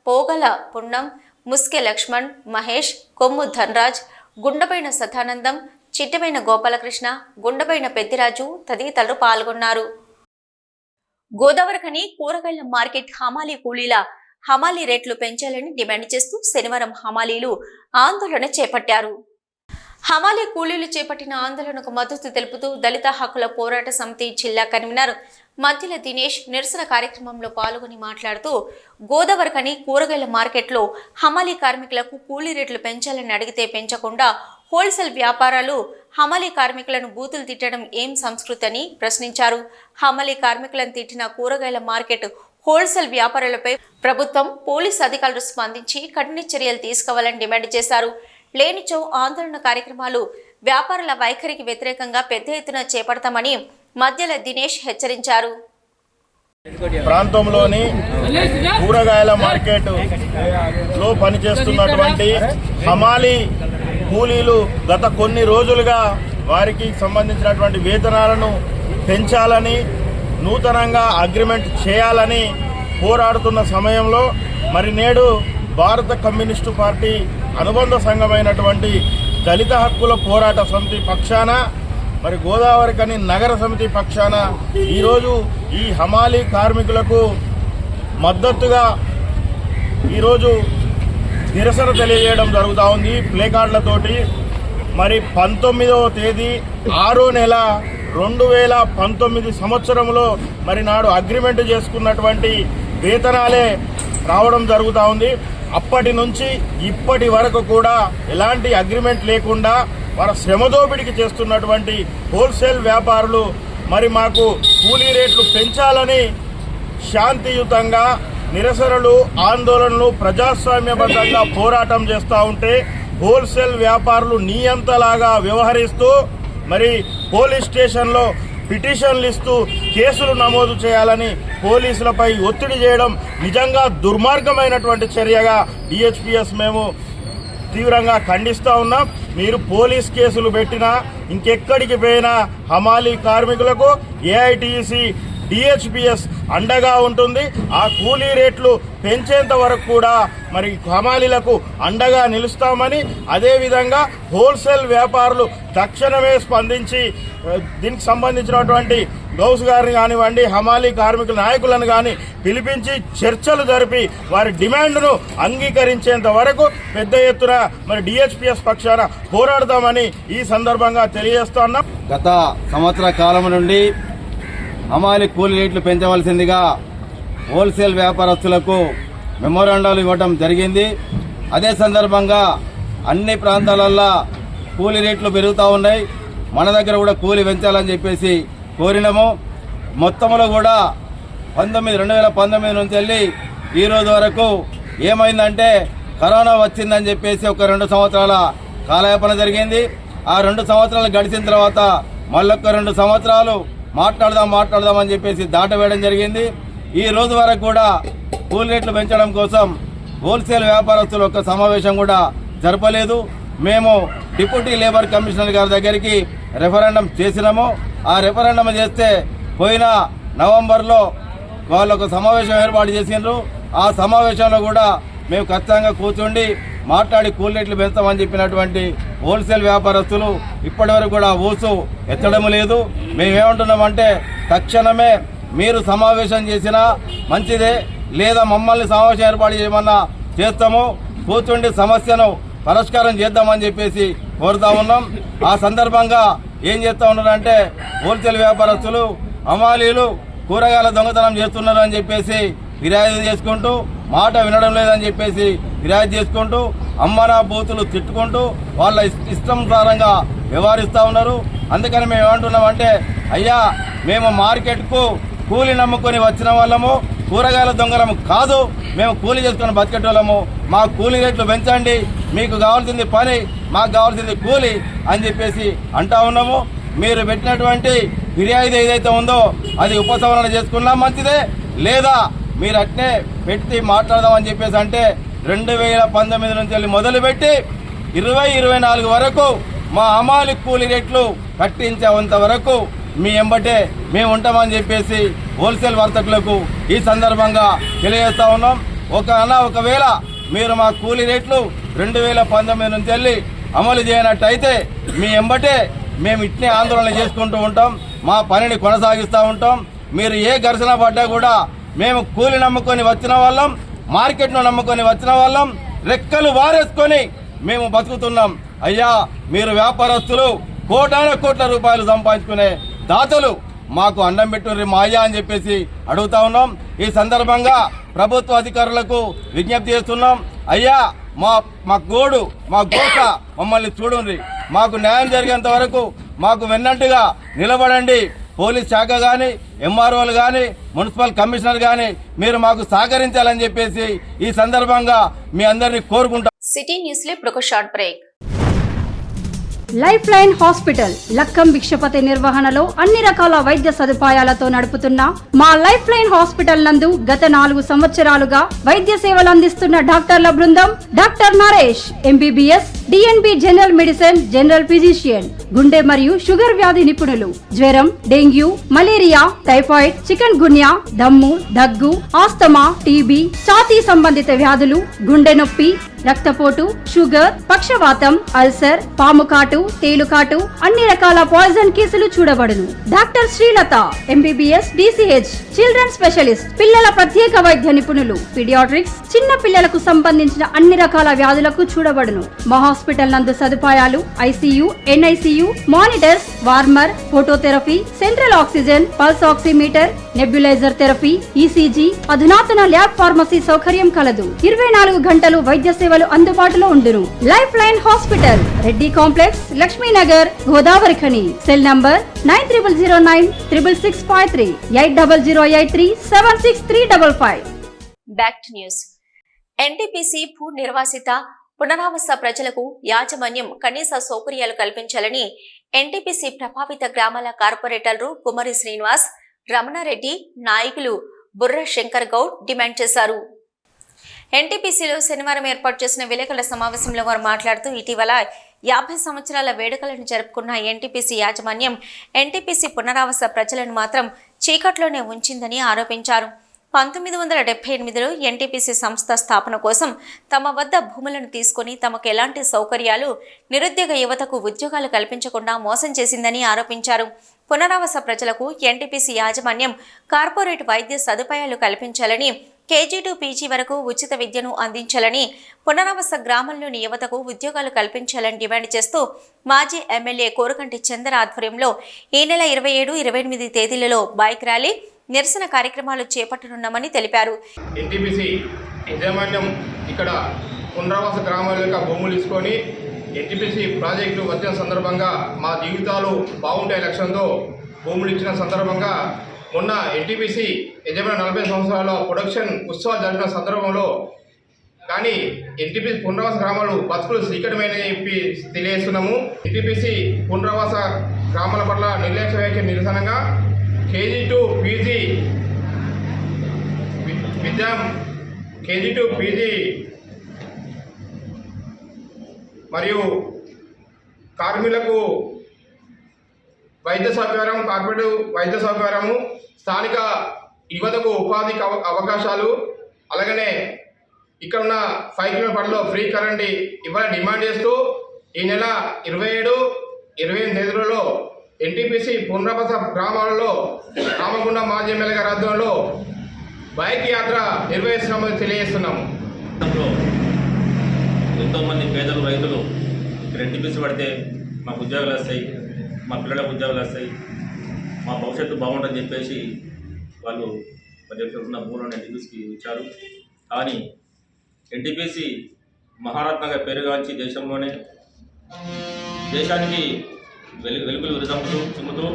పోగల పున్నం, ముస్కె లక్ష్మణ్, మహేష్, కొమ్ము ధన్రాజ్, గుండబైన సదానందం, చిట్టబైన గోపాలకృష్ణ, గుండబైన పెద్దిరాజు తదితరులు పాల్గొన్నారు. గోదావరిఖని కూరగాయల మార్కెట్ హమాలీ కూలీల హమాలీ రేట్లు పెంచాలని డిమాండ్ చేస్తూ శనివారం హమాలీలు ఆందోళన చేపట్టారు. హమాలీ కూలీలు చేపట్టిన ఆందోళనకు మద్దతు తెలుపుతూ దళిత హక్కుల పోరాట సమితి జిల్లా కన్వీనర్ మధ్యల దినేష్ నిరసన కార్యక్రమంలో పాల్గొని మాట్లాడుతూ గోదావరిఖని కూరగాయల మార్కెట్లో హమాలీ కార్మికులకు కూలీ రేట్లు పెంచాలని అడిగితే పెంచకుండా హోల్సేల్ వ్యాపారాలు హమాలీ కార్మికులను బూతులు తిట్టడం ఏం సంస్కృతి అని ప్రశ్నించారు. హమాలీ కార్మికులను తిట్టిన కూరగాయల మార్కెట్ హోల్సేల్ వ్యాపారులపై ప్రభుత్వం పోలీసు అధికారులు స్పందించి కఠిన చర్యలు తీసుకోవాలని డిమాండ్ చేశారు. లేనిచో ఆందోళన కార్యక్రమాలు వ్యాపారుల వైఖరికి వ్యతిరేకంగా పెద్ద ఎత్తున చేపడతామని మధ్యల దినేష్ హెచ్చరించారు. ప్రాంతంలోని కూరగాయల మార్కెట్ లో పనిచేస్తున్నటువంటి హమాలీ కూలీలు గత కొన్ని రోజులుగా వారికి సంబంధించినటువంటి వేతనాలను పెంచాలని, నూతనంగా అగ్రిమెంట్ చేయాలని పోరాడుతున్న సమయంలో మరి నేడు భారత కమ్యూనిస్టు పార్టీ అనుబంధ సంఘమైనటువంటి దళిత హక్కుల పోరాట సమితి పక్షాన మరి గోదావరిఖని నగర సమితి పక్షాన ఈరోజు ఈ హమాలీ కార్మికులకు మద్దతుగా ఈరోజు నిరసన తెలియజేయడం జరుగుతూ ఉంది ప్లేకార్డులతోటి. మరి 19వ తేదీ 6వ నెల 2019 సంవత్సరంలో మరి నాడు అగ్రిమెంట్ చేసుకున్నటువంటి వేతనాలే రావడం జరుగుతూ ఉంది. అప్పటి నుంచి ఇప్పటి వరకు కూడా ఎలాంటి అగ్రిమెంట్ లేకుండా వారి శ్రమదోపిడికి చేస్తున్నటువంటి హోల్సేల్ వ్యాపారులు మరి మాకు కూలీ రేట్లు పెంచాలని శాంతియుతంగా నిరసనలు, ఆందోళనలు ప్రజాస్వామ్యబద్ధంగా పోరాటం చేస్తూ ఉంటే హోల్సేల్ వ్యాపారులు నియంతలాగా వ్యవహరిస్తూ మరి పోలీస్ స్టేషన్లో పిటిషన్లు ఇస్తూ కేసులు నమోదు చేయాలని పోలీసులపై ఒత్తిడి చేయడం నిజంగా దుర్మార్గమైనటువంటి చర్యగా డిహెచ్పిఎస్ మేము తీవ్రంగా ఖండిస్తూ ఉన్నాం. మీరు పోలీస్ కేసులు పెట్టినా ఇంకెక్కడికి పోయినా హమాలీ కార్మికులకు ఏఐటిసి డిహెచ్పిఎస్ అండగా ఉంటుంది. ఆ కూలీ రేట్లు పెంచేంత వరకు కూడా మరి హమాలీలకు అండగా నిలుస్తామని, అదేవిధంగా హోల్సేల్ వ్యాపారులు తక్షణమే స్పందించి దీనికి సంబంధించినటువంటి గౌస్ గారిని కానివ్వండి, హమాలీ కార్మికుల నాయకులను కానీ పిలిపించి చర్చలు జరిపి వారి డిమాండ్ను అంగీకరించేంత వరకు పెద్ద ఎత్తున మరి డిహెచ్పిఎస్ పక్షాన పోరాడదామని ఈ సందర్భంగా తెలియజేస్తున్నాం. గత సంవత్సర కాలం నుండి హమాలీ కూలీ రేట్లు పెంచవలసిందిగా హోల్సేల్ వ్యాపారస్తులకు మెమోరాండాలు ఇవ్వడం జరిగింది. అదే సందర్భంగా అన్ని ప్రాంతాలల్లో కూలీ రేట్లు పెరుగుతూ ఉన్నాయి. మన దగ్గర కూడా కూలీ పెంచాలని చెప్పేసి కోరినాము. మొత్తంలో కూడా 2019 నుంచి వెళ్ళి ఈ రోజు వరకు ఏమైందంటే కరోనా వచ్చిందని చెప్పేసి ఒక 2 సంవత్సరాల కాలయాపన జరిగింది. ఆ 2 సంవత్సరాలు గడిచిన తర్వాత మళ్ళొక్క 2 సంవత్సరాలు మాట్లాడదామని చెప్పేసి దాటవేయడం జరిగింది. ఈ రోజు వరకు కూడా కూలీ రేట్లు పెంచడం కోసం హోల్సేల్ వ్యాపారస్తులు ఒక సమావేశం కూడా జరపలేదు. మేము డిప్యూటీ లేబర్ కమిషనర్ గారి దగ్గరికి రెఫరెండం చేసినాము. ఆ రెఫరెండం చేస్తే పోయిన నవంబర్లో వాళ్ళు ఒక సమావేశం ఏర్పాటు చేసిండ్రు. ఆ సమావేశంలో కూడా మేము ఖచ్చితంగా కూర్చుండి మాట్లాడి కూలీ రేట్లు పెంచామని చెప్పినటువంటి హోల్సేల్ వ్యాపారస్తులు ఇప్పటి వరకు కూడా ఊసు ఎత్తడం లేదు. మేమేమంటున్నామంటే తక్షణమే మీరు సమావేశం చేసినా మంచిదే, లేదా మమ్మల్ని సమావేశం ఏర్పాటు చేయమన్నా చేస్తాము, కూర్చుండి సమస్యను పరిష్కారం చేద్దామని చెప్పేసి కోరుతా ఉన్నాం. ఆ సందర్భంగా ఏం చేస్తూ ఉన్నారంటే హోల్సేల్ వ్యాపారస్తులు, హమాలీలు కూరగాయల దొంగతనం చేస్తున్నారు అని చెప్పేసి ఫిర్యాదు చేసుకుంటూ, మాట వినడం లేదని చెప్పేసి ఫిర్యాదు చేసుకుంటూ, అమ్మనా బూతులు తిట్టుకుంటూ వాళ్ళ ఇష్టానుసారంగా వ్యవహరిస్తూ ఉన్నారు. అందుకని మేము ఏమంటున్నామంటే, అయ్యా మేము మార్కెట్కు కూలి నమ్ముకొని వచ్చిన వాళ్ళము, కూరగాయల దొంగలము కాదు, మేము కూలి చేసుకొని బతికేటోళ్ళము, మా కూలి రేట్లు పెంచండి, మీకు కావాల్సింది పని, మాకు కావాల్సింది కూలి అని చెప్పేసి అంటా ఉన్నాము. మీరు పెట్టినటువంటి ఫిర్యాదు ఏదైతే ఉందో అది ఉపసంహరణ చేసుకున్నా మంచిదే, లేదా మీరు అట్నే పెట్టి మాట్లాడదామని చెప్పేసి అంటే 2019 నుంచి వెళ్ళి మొదలుపెట్టి 2024 వరకు మా హమాలి కూలి రేట్లు కట్టించేంత వరకు మీ ఎంబటే మేము ఉంటామని చెప్పేసి హోల్సేల్ వర్తకులకు ఈ సందర్భంగా తెలియజేస్తా ఉన్నాం. ఒకవేళ మీరు మా కూలీ రేట్లు 2019 నుంచి వెళ్ళి అమలు చేయనట్టయితే మీ ఎంబటే మేము ఇట్నే ఆందోళన చేసుకుంటూ ఉంటాం, మా పనిని కొనసాగిస్తూ ఉంటాం. మీరు ఏ ఘర్షణ పడ్డా కూడా మేము కూలి నమ్ముకొని వచ్చిన వాళ్ళం, మార్కెట్ను నమ్ముకొని వచ్చిన వాళ్ళం, రెక్కలు వారేసుకొని మేము బతుకుతున్నాం. అయ్యా మీరు వ్యాపారస్తులు కోట్ల రూపాయలు సంపాదించుకునే దాతలు, మాకు అన్నం పెట్టుర్రి మా అయ్యా అని చెప్పేసి అడుగుతా ఉన్నాం. ఈ సందర్భంగా ప్రభుత్వ అధికారులకు విజ్ఞప్తి చేస్తున్నాం. అయ్యా మా గోడు, మా గోస మమ్మల్ని చూడండి, మాకు న్యాయం జరిగేంత వరకు మాకు వెన్నట్టుగా నిలబడండి. పోలీస్ శాఖ కానీ, ఎంఆర్ఓలు కానీ, మున్సిపల్ కమిషనర్ కానీ మీరు మాకు సహకరించాలని చెప్పేసి ఈ సందర్భంగా మీ అందరినీ కోరుకుంటాం. సిటీ న్యూస్ లో ఇప్పుడు ఒక short break. Life line hospital Lakkam Bhikshapathi నిర్వహణలో అన్ని రకాల వైద్య సదుపాయాలతో నడుపుతున్న మా లైఫ్ లైన్ హాస్పిటల్ నందు గత 4 సంవత్సరాలుగా వైద్య సేవలు అందిస్తున్న డాక్టర్ల బృందం doctor Naresh MBBS, DNB general medicine, general physician, గుండె మరియు షుగర్ వ్యాధి నిపుణులు, జ్వరం, డెంగ్యూ, మలేరియా, టైఫాయిడ్, చికెన్ గున్యా, దమ్ము, దగ్గు, ఆస్తమా, టీబీ, ఛాతీ సంబంధిత వ్యాధులు, గుండె నొప్పి, రక్తపోటు, షుగర్, పక్షవాతం, అల్సర్, పాముకాటు, తేలుకాటు, అన్ని రకాల పాయిజన్ కేసులు చూడబడును. Doctor Srilatha MBBS, DCH, children specialist, పిల్లల ప్రత్యేక వైద్య నిపుణులు, పీడియాట్రిక్స్, చిన్న పిల్లలకు సంబంధించిన అన్ని రకాల వ్యాధులకు చూడబడును. మా హాస్పిటల్ నందు సదుపాయాలు ICU, NICU, monitors, warmer, phototherapy, central oxygen, pulse oximeter, nebuliser therapy, ECG, అధునాతన ల్యాబ్ ఫార్మసీ సౌకర్యం కలదు. 24 గంటలు వైద్య సేవలు అందుబాటులో ఉండును. Life line hospital, Reddy complex, Lakshminagar, Godavari Khani. Cell number 93096665 8008376355. Back to news. NTPC భూ నిర్వాసిత పునరావాస ప్రజలకు యాజమాన్యం కనీస సౌకర్యాలు కల్పించాలని ఎన్టీపీసీ ప్రభావిత గ్రామాల కార్పొరేటర్లు కుమారి శ్రీనివాస్, రమణారెడ్డి, నాయకులు బుర్ర శంకర్ గౌడ్ డిమాండ్ చేశారు. ఎన్టీపీసీలో శనివారం ఏర్పాటు చేసిన విలేకరుల సమావేశంలో వారు మాట్లాడుతూ, ఇటీవల 50 సంవత్సరాల వేడుకలను జరుపుకున్న ఎన్టీపీసీ యాజమాన్యం ఎన్టీపీసీ పునరావాస ప్రజలను మాత్రం చీకట్లోనే ఉంచిందని ఆరోపించారు. 1978లో ఎన్టీపీసీ సంస్థ స్థాపన కోసం తమ వద్ద భూములను తీసుకుని తమకు ఎలాంటి సౌకర్యాలు, నిరుద్యోగ యువతకు ఉద్యోగాలు కల్పించకుండా మోసం చేసిందని ఆరోపించారు. పునరావాస ప్రజలకు ఎన్టీపీసీ యాజమాన్యం కార్పొరేట్ వైద్య సదుపాయాలు కల్పించాలని, కేజీ టు పీజీ వరకు ఉచిత విద్యను అందించాలని, పునరావాస గ్రామంలోని యువతకు ఉద్యోగాలు కల్పించాలని డిమాండ్ చేస్తూ మాజీ ఎమ్మెల్యే కోరకంటి చంద్ర ఆధ్వర్యంలో ఈ నెల 27, 28 తేదీలలో బైక్ ర్యాలీ, నిరసన కార్యక్రమాలు చేపట్టనున్నామని తెలిపారు. ఎన్టీపీసీ యాజమాన్యం ఇక్కడ పునరావాస గ్రామాల యొక్క భూములు తీసుకొని ఎన్టీపీసీ ప్రాజెక్టు వచ్చిన సందర్భంగా మా జీవితాలు బాగుంటాయి లక్ష్యంతో భూములు ఇచ్చిన సందర్భంగా మొన్న ఎన్టీపీసీ యజమాని 40 సంవత్సరాల ప్రొడక్షన్ ఉత్సవాలు జరిగిన సందర్భంలో కానీ ఎన్టీపీసీ పునరావాస గ్రామాలు బతుకులు సీకటమైన చెప్పి తెలియజేస్తున్నాము. ఎన్టీపీసీ పునరావాస గ్రామాల పట్ల నిర్లక్ష్య వ్యాఖ్య నిరసనగా కేజీ టు పీజీ మరియు కార్మికులకు వైద్య సౌకర్యం, కార్పొరేట్ వైద్య సౌకర్యము, స్థానిక యువతకు ఉపాధి అవకాశాలు, అలాగనే ఇక్కడ ఉన్న 5 కిలోమీటర్ పరిధిలో ఫ్రీ కరెంట్ ఇవ్వాలని డిమాండ్ చేస్తూ ఈ నెల 27, 28 తేదీలలో ఎన్టీపీసీ పునరావాస గ్రామాలలో రామగుండం మాజీ ఎమ్మెల్యే గారి ఆధ్వర్యంలో బైక్ యాత్ర నిర్వహిస్తున్నామని తెలియజేస్తున్నాము. ఎంతోమంది పేదలు రైతులు ఇక్కడ ఎన్టీపీసీ పడితే మాకు ఉద్యోగాలు వస్తాయి, మా పిల్లలకు ఉద్యోగాలు వస్తాయి, మా భవిష్యత్తు బాగుంటుందని చెప్పేసి వాళ్ళు మరి ఉన్న భూములను ఎన్టీపీసీకి ఇచ్చారు. కానీ ఎన్టీపీసీ మహారత్నగా పేరుగాంచి దేశానికి వెలుగులు చిమ్ముతూ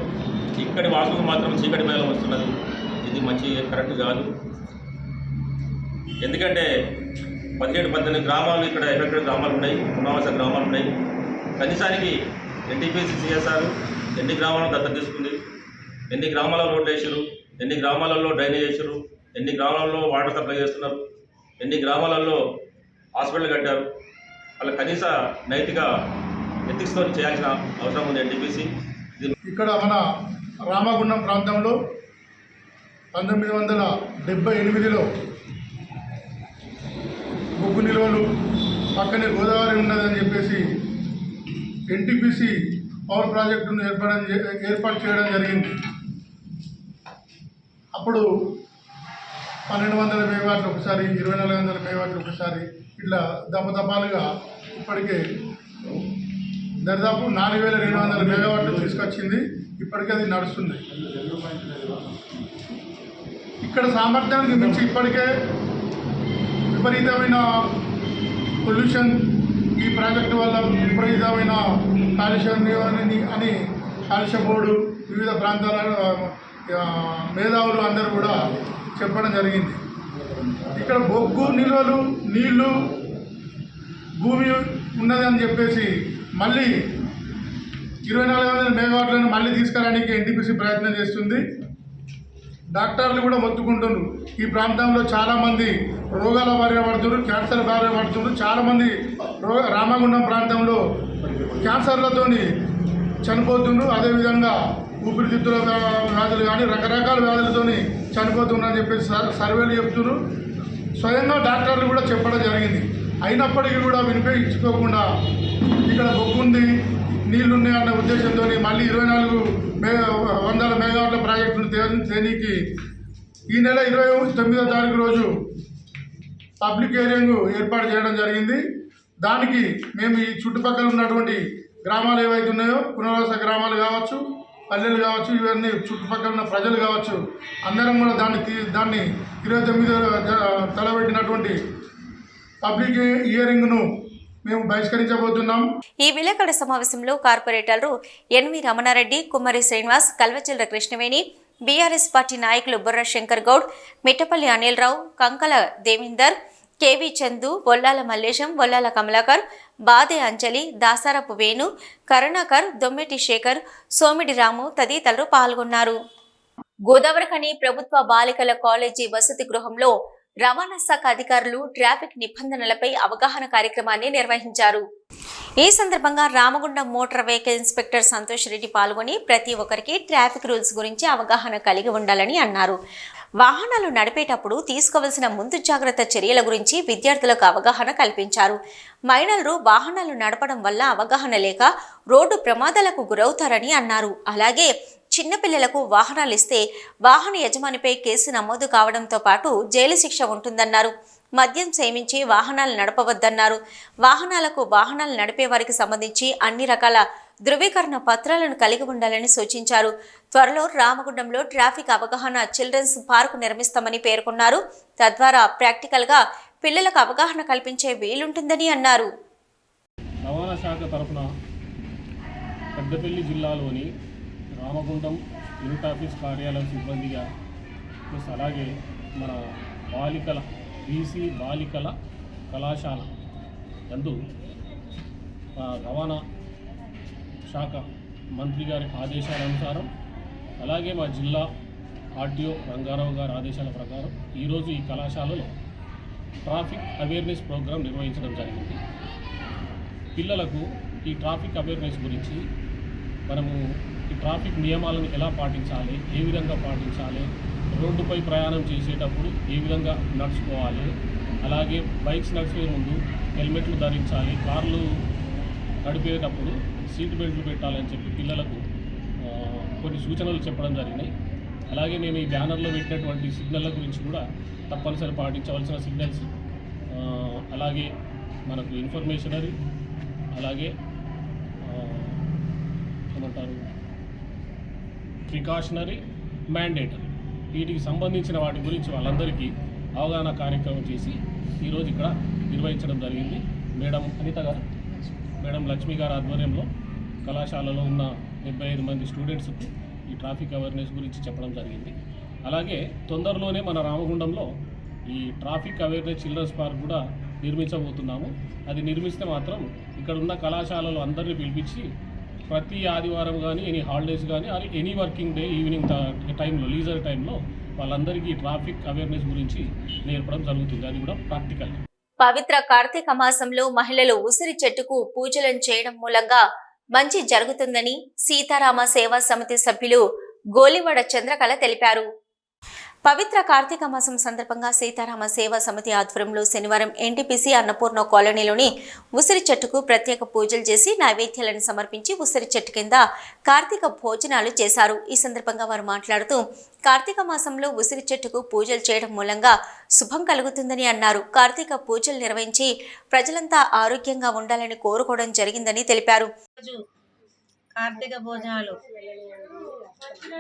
ఇక్కడి వాసుకు మాత్రం చీకటి మేళం వస్తున్నది. ఇది మంచి కరెక్ట్ కాదు. ఎందుకంటే 17-18 గ్రామాలు ఇక్కడ ఎఫెక్టెడ్ గ్రామాలు ఉన్నాయి, పునరావాస గ్రామాలు ఉన్నాయి. కనీసానికి ఎన్టీపీసీ సిఎస్ఆర్ ఎన్ని గ్రామాలను దత్తత తీసుకుంది, ఎన్ని గ్రామాలలో రోడ్లు వేసారు, ఎన్ని గ్రామాలలో డ్రైనేజ్ వేసారు, ఎన్ని గ్రామాలలో వాటర్ సప్లై చేస్తున్నారు, ఎన్ని గ్రామాలలో హాస్పిటల్ కట్టారు. వాళ్ళ కనీస నైతిక ఎథిక్స్తో చేయాల్సిన అవసరం ఉంది ఎన్టీపీసీ. ఇక్కడ మన రామగుండం ప్రాంతంలో 1978లో బొగ్గు నిల్వలు పక్కనే గోదావరి ఉన్నదని చెప్పేసి ఎన్టీపీసీ పవర్ ప్రాజెక్టును ఏర్పాటు చేయడం జరిగింది. అప్పుడు 1200 మెగావాట్లు ఒకసారి, 2400 మెగావాట్లు ఒకసారి, ఇట్లా దపదపాలుగా ఇప్పటికే దాదాపు 4200 మెగావాట్లు తీసుకొచ్చింది. ఇప్పటికే అది నడుస్తుంది. ఇక్కడ సామర్థ్యానికి మించి ఇప్పటికే విపరీతమైన పొల్యూషన్, ఈ ప్రాజెక్టు వల్ల విపరీతమైన కాలుష్యం అని కాలుష్య బోర్డు వివిధ ప్రాంతాల మేధావులు అందరూ కూడా చెప్పడం జరిగింది. ఇక్కడ బొగ్గు నిల్వలు, నీళ్లు, భూమి ఉన్నదని చెప్పేసి మళ్ళీ 2400 మెగావాట్లను మళ్ళీ తీసుకురావడానికి ఎన్టీపీసీ ప్రయత్నం చేస్తుంది. డాక్టర్లు కూడా మొత్తుకుంటున్నారు. ఈ ప్రాంతంలో చాలామంది రోగాల బారిన పడుతున్నారు, క్యాన్సర్ బారిన పడుతున్నారు. చాలామంది రామగుండం ప్రాంతంలో క్యాన్సర్లతో చనిపోతున్నారు. అదేవిధంగా ఊపిరితిత్తుల వ్యాధులు కానీ రకరకాల వ్యాధులతో చనిపోతున్నారని చెప్పేసి సర్వేలు చెప్తున్నారు. స్వయంగా డాక్టర్లు కూడా చెప్పడం జరిగింది. అయినప్పటికీ కూడా వినిపించుకోకుండా ఇక్కడ బొగ్గుంది, నీళ్లున్నాయి అన్న ఉద్దేశంతో మళ్ళీ 2400 మెగావాట్ల ప్రాజెక్టును తేనీకి ఈ నెల 29వ తారీఖు రోజు పబ్లిక్ హియరింగ్ ఏర్పాటు చేయడం జరిగింది. దానికి మేము ఈ చుట్టుపక్కల ఉన్నటువంటి గ్రామాలు ఏవైతే ఉన్నాయో, పునరావాస గ్రామాలు కావచ్చు, పల్లెలు కావచ్చు, ఇవన్నీ చుట్టుపక్కల ఉన్న ప్రజలు కావచ్చు, అందరం కూడా దాన్ని 29 తలబెట్టినటువంటి పబ్లిక్ హియరింగ్ను మేము బహిష్కరించబోతున్నాం. ఈ విలేకరుల సమావేశంలో కార్పొరేటర్లు ఎన్వి రమణారెడ్డి, కుమ్మరి శ్రీనివాస్, కల్వచిల్ర కృష్ణవేణి, బీఆర్ఎస్ పార్టీ నాయకులు బుర్ర శంకర్ గౌడ్, మిట్టపల్లి అనిల్ రావు, కంకల దేవేందర్, కేవీ చందు, బొల్లాల మల్లేశం, బొల్లాల కమలాకర్, బాదే అంజలి, దాసారపు వేణు, కరుణాకర్, దొమ్మెటి శేఖర్, సోమిడి రాము తదితరులు పాల్గొన్నారు. గోదావరిఖని ప్రభుత్వ బాలికల కాలేజీ వసతి గృహంలో రవాణా శాఖ అధికారులు ట్రాఫిక్ నిబంధనలపై అవగాహన కార్యక్రమాన్ని నిర్వహించారు. ఈ సందర్భంగా Ramagundam motor vehicle inspector Santosh Reddy పాల్గొని ప్రతి ఒక్కరికి ట్రాఫిక్ రూల్స్ గురించి అవగాహన కలిగి ఉండాలని అన్నారు. వాహనాలు నడిపేటప్పుడు తీసుకోవాల్సిన ముందు జాగ్రత్త చర్యల గురించి విద్యార్థులకు అవగాహన కల్పించారు. మైనర్లు వాహనాలు నడపడం వల్ల అవగాహన లేక రోడ్డు ప్రమాదాలకు గురవుతారని అన్నారు. అలాగే చిన్నపిల్లలకు వాహనాలు ఇస్తే వాహన యజమానిపై కేసు నమోదు కావడంతో పాటు జైలు శిక్ష ఉంటుందన్నారు. మద్యం సేవించి వాహనాలు నడపవద్దన్నారు. వాహనాలు నడిపే వారికి సంబంధించి అన్ని రకాల ధృవీకరణ పత్రాలను కలిగి ఉండాలని సూచించారు. త్వరలో రామగుండంలో ట్రాఫిక్ అవగాహన చిల్డ్రన్స్ పార్కు నిర్మిస్తామని పేర్కొన్నారు. తద్వారా ప్రాక్టికల్గా పిల్లలకు అవగాహన కల్పించే వీలుంటుందని అన్నారు. రవాణా శాఖ తరఫున పెద్దపల్లి జిల్లాలోని రామగుండం యూనిట్ ఆఫీస్ కార్యాలయ సిబ్బందిగా ప్లస్ అలాగే మన బాలికల బీసీ బాలికల కళాశాల యందు రవాణా శాఖ మంత్రి గారి ఆదేశాల అనుసారం అలాగే మా జిల్లా ఆర్టీఓ రంగారావు గారి ఆదేశాల ప్రకారం ఈరోజు ఈ కళాశాలలో ట్రాఫిక్ అవేర్నెస్ ప్రోగ్రాం నిర్వహించడం జరిగింది. పిల్లలకు ఈ ట్రాఫిక్ అవేర్నెస్ గురించి మనము ఈ ట్రాఫిక్ నియమాలను ఎలా పాటించాలి, ఏ విధంగా పాటించాలి, రోడ్డుపై ప్రయాణం చేసేటప్పుడు ఏ విధంగా నడుచుకోవాలి, అలాగే బైక్స్ నడిచే ముందు హెల్మెట్లు ధరించాలి, కార్లు నడిపేటప్పుడు సీట్ బెల్ట్లు పెట్టాలని చెప్పి పిల్లలకు కొన్ని సూచనలు చెప్పడం జరిగినాయి. అలాగే మేము ఈ బ్యానర్లో పెట్టినటువంటి సిగ్నల్ల గురించి కూడా తప్పనిసరి పాటించవలసిన సిగ్నల్స్, అలాగే మనకు ఇన్ఫర్మేషనరీ, అలాగే ఏమంటారు ప్రికాషనరీ, మ్యాండేటరీ, వీటికి సంబంధించిన వాటి గురించి వాళ్ళందరికీ అవగాహన కార్యక్రమం చేసి ఈరోజు ఇక్కడ నిర్వహించడం జరిగింది. మేడం అనిత గారు, మేడం లక్ష్మి గారి ఆధ్వర్యంలో కళాశాలలో ఉన్న 75 మంది స్టూడెంట్స్కు ఈ ట్రాఫిక్ అవేర్నెస్ గురించి చెప్పడం జరిగింది. అలాగే తొందరలోనే మన రామగుండంలో ఈ ట్రాఫిక్ అవేర్నెస్ చిల్డ్రన్స్ పార్క్ కూడా నిర్మించబోతున్నాము. అది నిర్మిస్తే మాత్రం ఇక్కడ ఉన్న కళాశాలలో అందరినీ పిలిపించి ప్రతి ఆదివారం కానీ ఎనీ హాలిడేస్ కానీ ఎనీ వర్కింగ్ డే ఈవినింగ్ టైంలో లీజర్ టైంలో వాళ్ళందరికీ ట్రాఫిక్ అవేర్నెస్ గురించి నేర్పడం జరుగుతుంది. అది కూడా ప్రాక్టికల్. పవిత్ర కార్తీక మాసంలో మహిళలు ఉసిరి చెట్టుకు పూజలను చేయడం మూలంగా మంచి జరుగుతుందని సీతారామ సేవా సమితి సభ్యులు గోలివాడ చంద్రకళ తెలిపారు. పవిత్ర కార్తీక మాసం సందర్భంగా సీతారామ సేవా సమితి ఆధ్వర్యంలో శనివారం ఎన్టీపీసీ అన్నపూర్ణ కాలనీలోని ఉసిరి చెట్టుకు ప్రత్యేక పూజలు చేసి నైవేద్యాలను సమర్పించి ఉసిరి చెట్టు కింద కార్తీక భోజనాలు చేశారు. ఈ సందర్భంగా వారు మాట్లాడుతూ కార్తీక మాసంలో ఉసిరి చెట్టుకు పూజలు చేయడం మూలంగా శుభం కలుగుతుందని అన్నారు. కార్తీక పూజలు నిర్వహించి ప్రజలంతా ఆరోగ్యంగా ఉండాలని కోరుకోవడం జరిగిందని తెలిపారు. కార్తీక భోజనాలు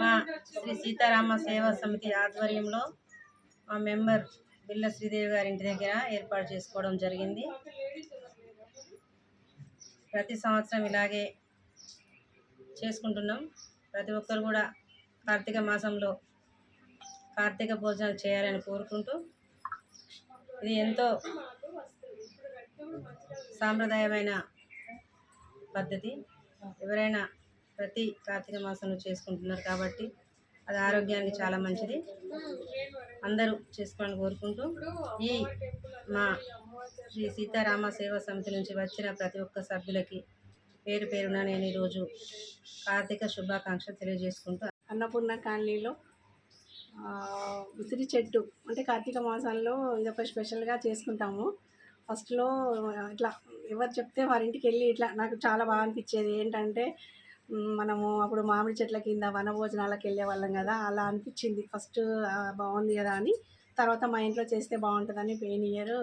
మా శ్రీ సీతారామ సేవా సమితి ఆధ్వర్యంలో మా మెంబర్ బిల్ల శ్రీదేవి గారి ఇంటి దగ్గర ఏర్పాటు చేసుకోవడం జరిగింది. ప్రతి సంవత్సరం ఇలాగే చేసుకుంటున్నాం. ప్రతి ఒక్కరు కూడా కార్తీక మాసంలో కార్తీక భోజనాలు చేయాలని కోరుకుంటూ, ఇది ఎంతో సాంప్రదాయమైన పద్ధతి. ఎవరైనా ప్రతి కార్తీక మాసంలో చేసుకుంటున్నారు కాబట్టి అది ఆరోగ్యానికి చాలా మంచిది. అందరూ చేసుకోవాలని కోరుకుంటూ, ఈ మా శ్రీ సీతారామ సేవా సమితి నుంచి వచ్చిన ప్రతి ఒక్క సభ్యులకి పేరు పేరున నేను ఈరోజు కార్తీక శుభాకాంక్షలు తెలియజేసుకుంటూ, అన్నపూర్ణ కాలనీలో ఉసిరి చెట్టు అంటే కార్తీక మాసంలో ఇదొక స్పెషల్గా చేసుకుంటాము. ఫస్ట్లో ఇట్లా ఎవరు చెప్తే వారింటికి వెళ్ళి ఇట్లా నాకు చాలా బాగా అనిపించేది. ఏంటంటే మనము అప్పుడు మామిడి చెట్ల కింద వనభోజనాలకు వెళ్ళే వాళ్ళం కదా, అలా అనిపించింది. ఫస్ట్ బాగుంది కదా అని, తర్వాత మా ఇంట్లో చేస్తే బాగుంటుందని పోయిన ఇయర్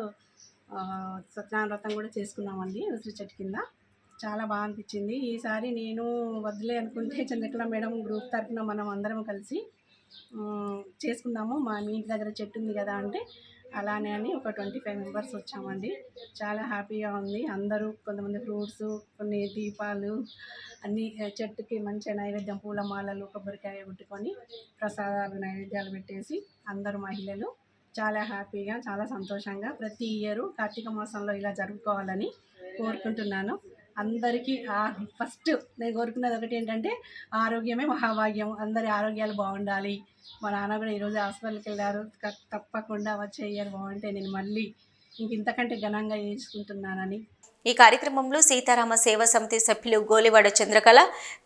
సత్యనారాయణ వ్రతం కూడా చేసుకున్నామండి ఉసిరి చెట్టు కింద. చాలా బాగా అనిపించింది. ఈసారి నేను వద్దులే అనుకుంటే చంద్రకళ మేడం గ్రూప్ తరఫున మనం అందరం కలిసి చేసుకుందాము, మా మీ ఇంటి దగ్గర చెట్టు ఉంది కదా అంటే అలానే అని ఒక 25 మెంబర్స్ వచ్చామండి. చాలా హ్యాపీగా ఉంది. అందరూ కొంతమంది ఫ్రూట్స్, కొన్ని దీపాలు అన్నీ చెట్టుకి మంచిగా నైవేద్యం, పూలమాలలు, కొబ్బరికాయ కొట్టుకొని ప్రసాదాలు నైవేద్యాలు పెట్టేసి అందరూ మహిళలు చాలా హ్యాపీగా చాలా సంతోషంగా ప్రతి ఇయర్ కార్తీక మాసంలో ఇలా జరుపుకోవాలని కోరుకుంటున్నాను. అందరికీ ఫస్ట్ నేను కోరుకున్నది ఒకటి ఏంటంటే ఆరోగ్యమే మహాభాగ్యం. అందరి ఆరోగ్యాలు బాగుండాలి. మా నాన్న కూడా ఈరోజు హాస్పిటల్కి వెళ్ళారు. తప్పకుండా వచ్చే ఇయర్ బాగుంటే నేను మళ్ళీ ఇంతకంటే ఘనంగా చేసుకుంటున్నానని. ఈ కార్యక్రమంలో సీతారామ సేవా సమితి సభ్యులు గోలివాడ చంద్రకళ,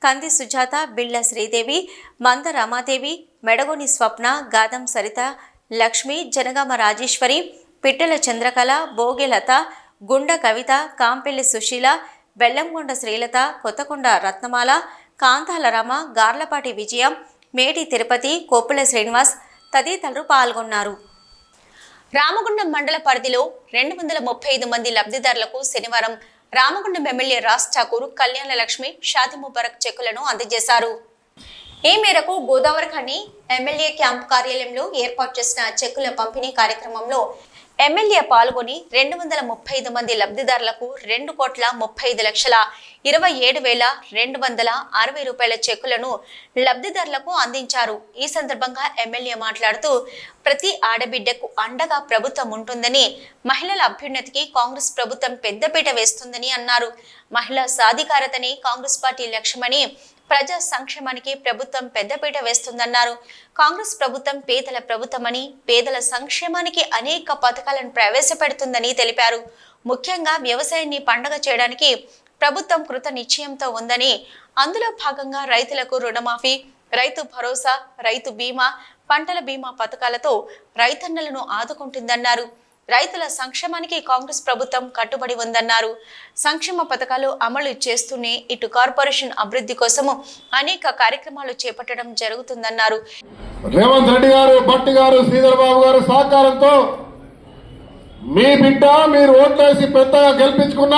కంది సుజాత, బిళ్ళ శ్రీదేవి, మంద రమాదేవి, మెడగోని స్వప్న, గాదం సరిత, లక్ష్మి, జనగామ రాజేశ్వరి, పిట్టల చంద్రకళ, బోగెలత, గుండ కవిత, కాంపెల్లి సుశీల, బెల్లంకొండ శ్రీలత, కొత్తకొండ రత్నమాల, కాంతాల రామ, గార్లపాటి విజయం, మేటి తిరుపతి, కోపుల శ్రీనివాస్ తదితరులు పాల్గొన్నారు. రామగుండం మండల పరిధిలో 235 మంది లబ్ధిదారులకు శనివారం రామగుండం ఎమ్మెల్యే రాజ్ ఠాకూర్ కళ్యాణ లక్ష్మి షాదీ ముబారక్ చెక్కులను అందజేశారు. ఈ మేరకు గోదావరి ఖని ఎమ్మెల్యే క్యాంపు కార్యాలయంలో ఏర్పాటు చేసిన చెక్కుల పంపిణీ కార్యక్రమంలో ఎమ్మెల్యే పాల్గొని 235 మంది లబ్ధిదారులకు 2,35,27,260 రూపాయల చెక్కులను లబ్ధిదారులకు అందించారు. ఈ సందర్భంగా ఎమ్మెల్యే మాట్లాడుతూ ప్రతి ఆడబిడ్డకు అండగా ప్రభుత్వం ఉంటుందని, మహిళల అభ్యున్నతికి కాంగ్రెస్ ప్రభుత్వం పెద్దపీట వేస్తుందని అన్నారు. మహిళా సాధికారతని కాంగ్రెస్ పార్టీ లక్ష్యమని, ప్రజా సంక్షేమానికి ప్రభుత్వం పెద్దపీట వేస్తుందన్నారు. కాంగ్రెస్ ప్రభుత్వం పేదల ప్రభుత్వమని, పేదల సంక్షేమానికి అనేక పథకాలను ప్రవేశపెడుతుందని తెలిపారు. ముఖ్యంగా వ్యవసాయాన్ని పండగ చేయడానికి ప్రభుత్వం కృత నిశ్చయంతో ఉందని, అందులో భాగంగా రైతులకు రుణమాఫీ, రైతు భరోసా, రైతు బీమా, పంటల బీమా పథకాలతో రైతన్నలను ఆదుకుంటుందన్నారు. రైతుల సంక్షేమానికి కాంగ్రెస్ ప్రభుత్వం కట్టుబడి ఉందన్నారు. సంక్షేమ పథకాలు అమలు చేస్తూనే ఇటు కార్పొరేషన్ అభివృద్ధి కోసము అనేక కార్యక్రమాలు చేపట్టడం జరుగుతుందన్నారు. రేవంత్ రెడ్డి గారు, భట్టి గారు, శ్రీధర్ బాబు గారు సహకారంతో మీ బిడ్డ మీరు ఓట్లేసి పెద్దగా గెలిపించుకున్న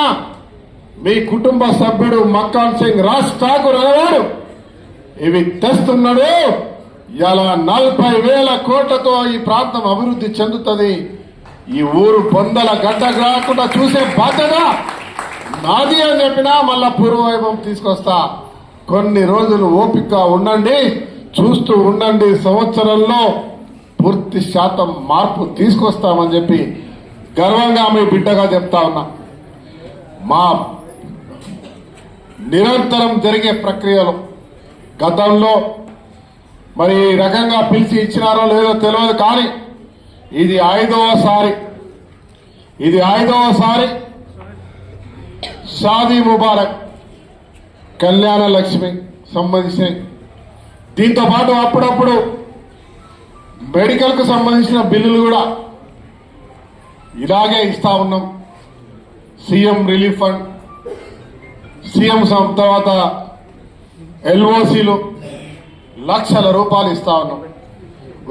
మీ కుటుంబ సభ్యుడు మక్కాన్ సింగ్ రాజ్ ఠాకూర్ అనేవాడు ఇవి తెస్తున్నాడు. ఇలా 40,000 కోట్లతో ఈ ప్రాంతం అభివృద్ధి చెందుతుంది. ఈ ఊరు పొందల గడ్డ రాకుండా చూసే బాధ్యత నాది అని చెప్పినా మళ్ళా పూర్వవైభవం తీసుకొస్తా. కొన్ని రోజులు ఓపిక ఉండండి, చూస్తూ ఉండండి. సంవత్సరంలో పూర్తి శాతం మార్పు తీసుకొస్తామని చెప్పి గర్వంగా మీ బిడ్డగా చెప్తా ఉన్నా. మా నిరంతరం జరిగే ప్రక్రియలు గతంలో మరి ఈ రకంగా పిలిచి ఇచ్చినారో లేదో తెలియదు, కానీ ఇది 5వ షాదీ ముబారక్ కళ్యాణ లక్ష్మి సంబంధించిన, దీంతో పాటు అప్పుడప్పుడు మెడికల్కు సంబంధించిన బిల్లులు కూడా ఇలాగే ఇస్తా ఉన్నాం. సీఎం రిలీఫ్ ఫండ్, సీఎం తర్వాత ఎల్ఓసీలు లక్షల రూపాయలు ఇస్తా ఉన్నాం.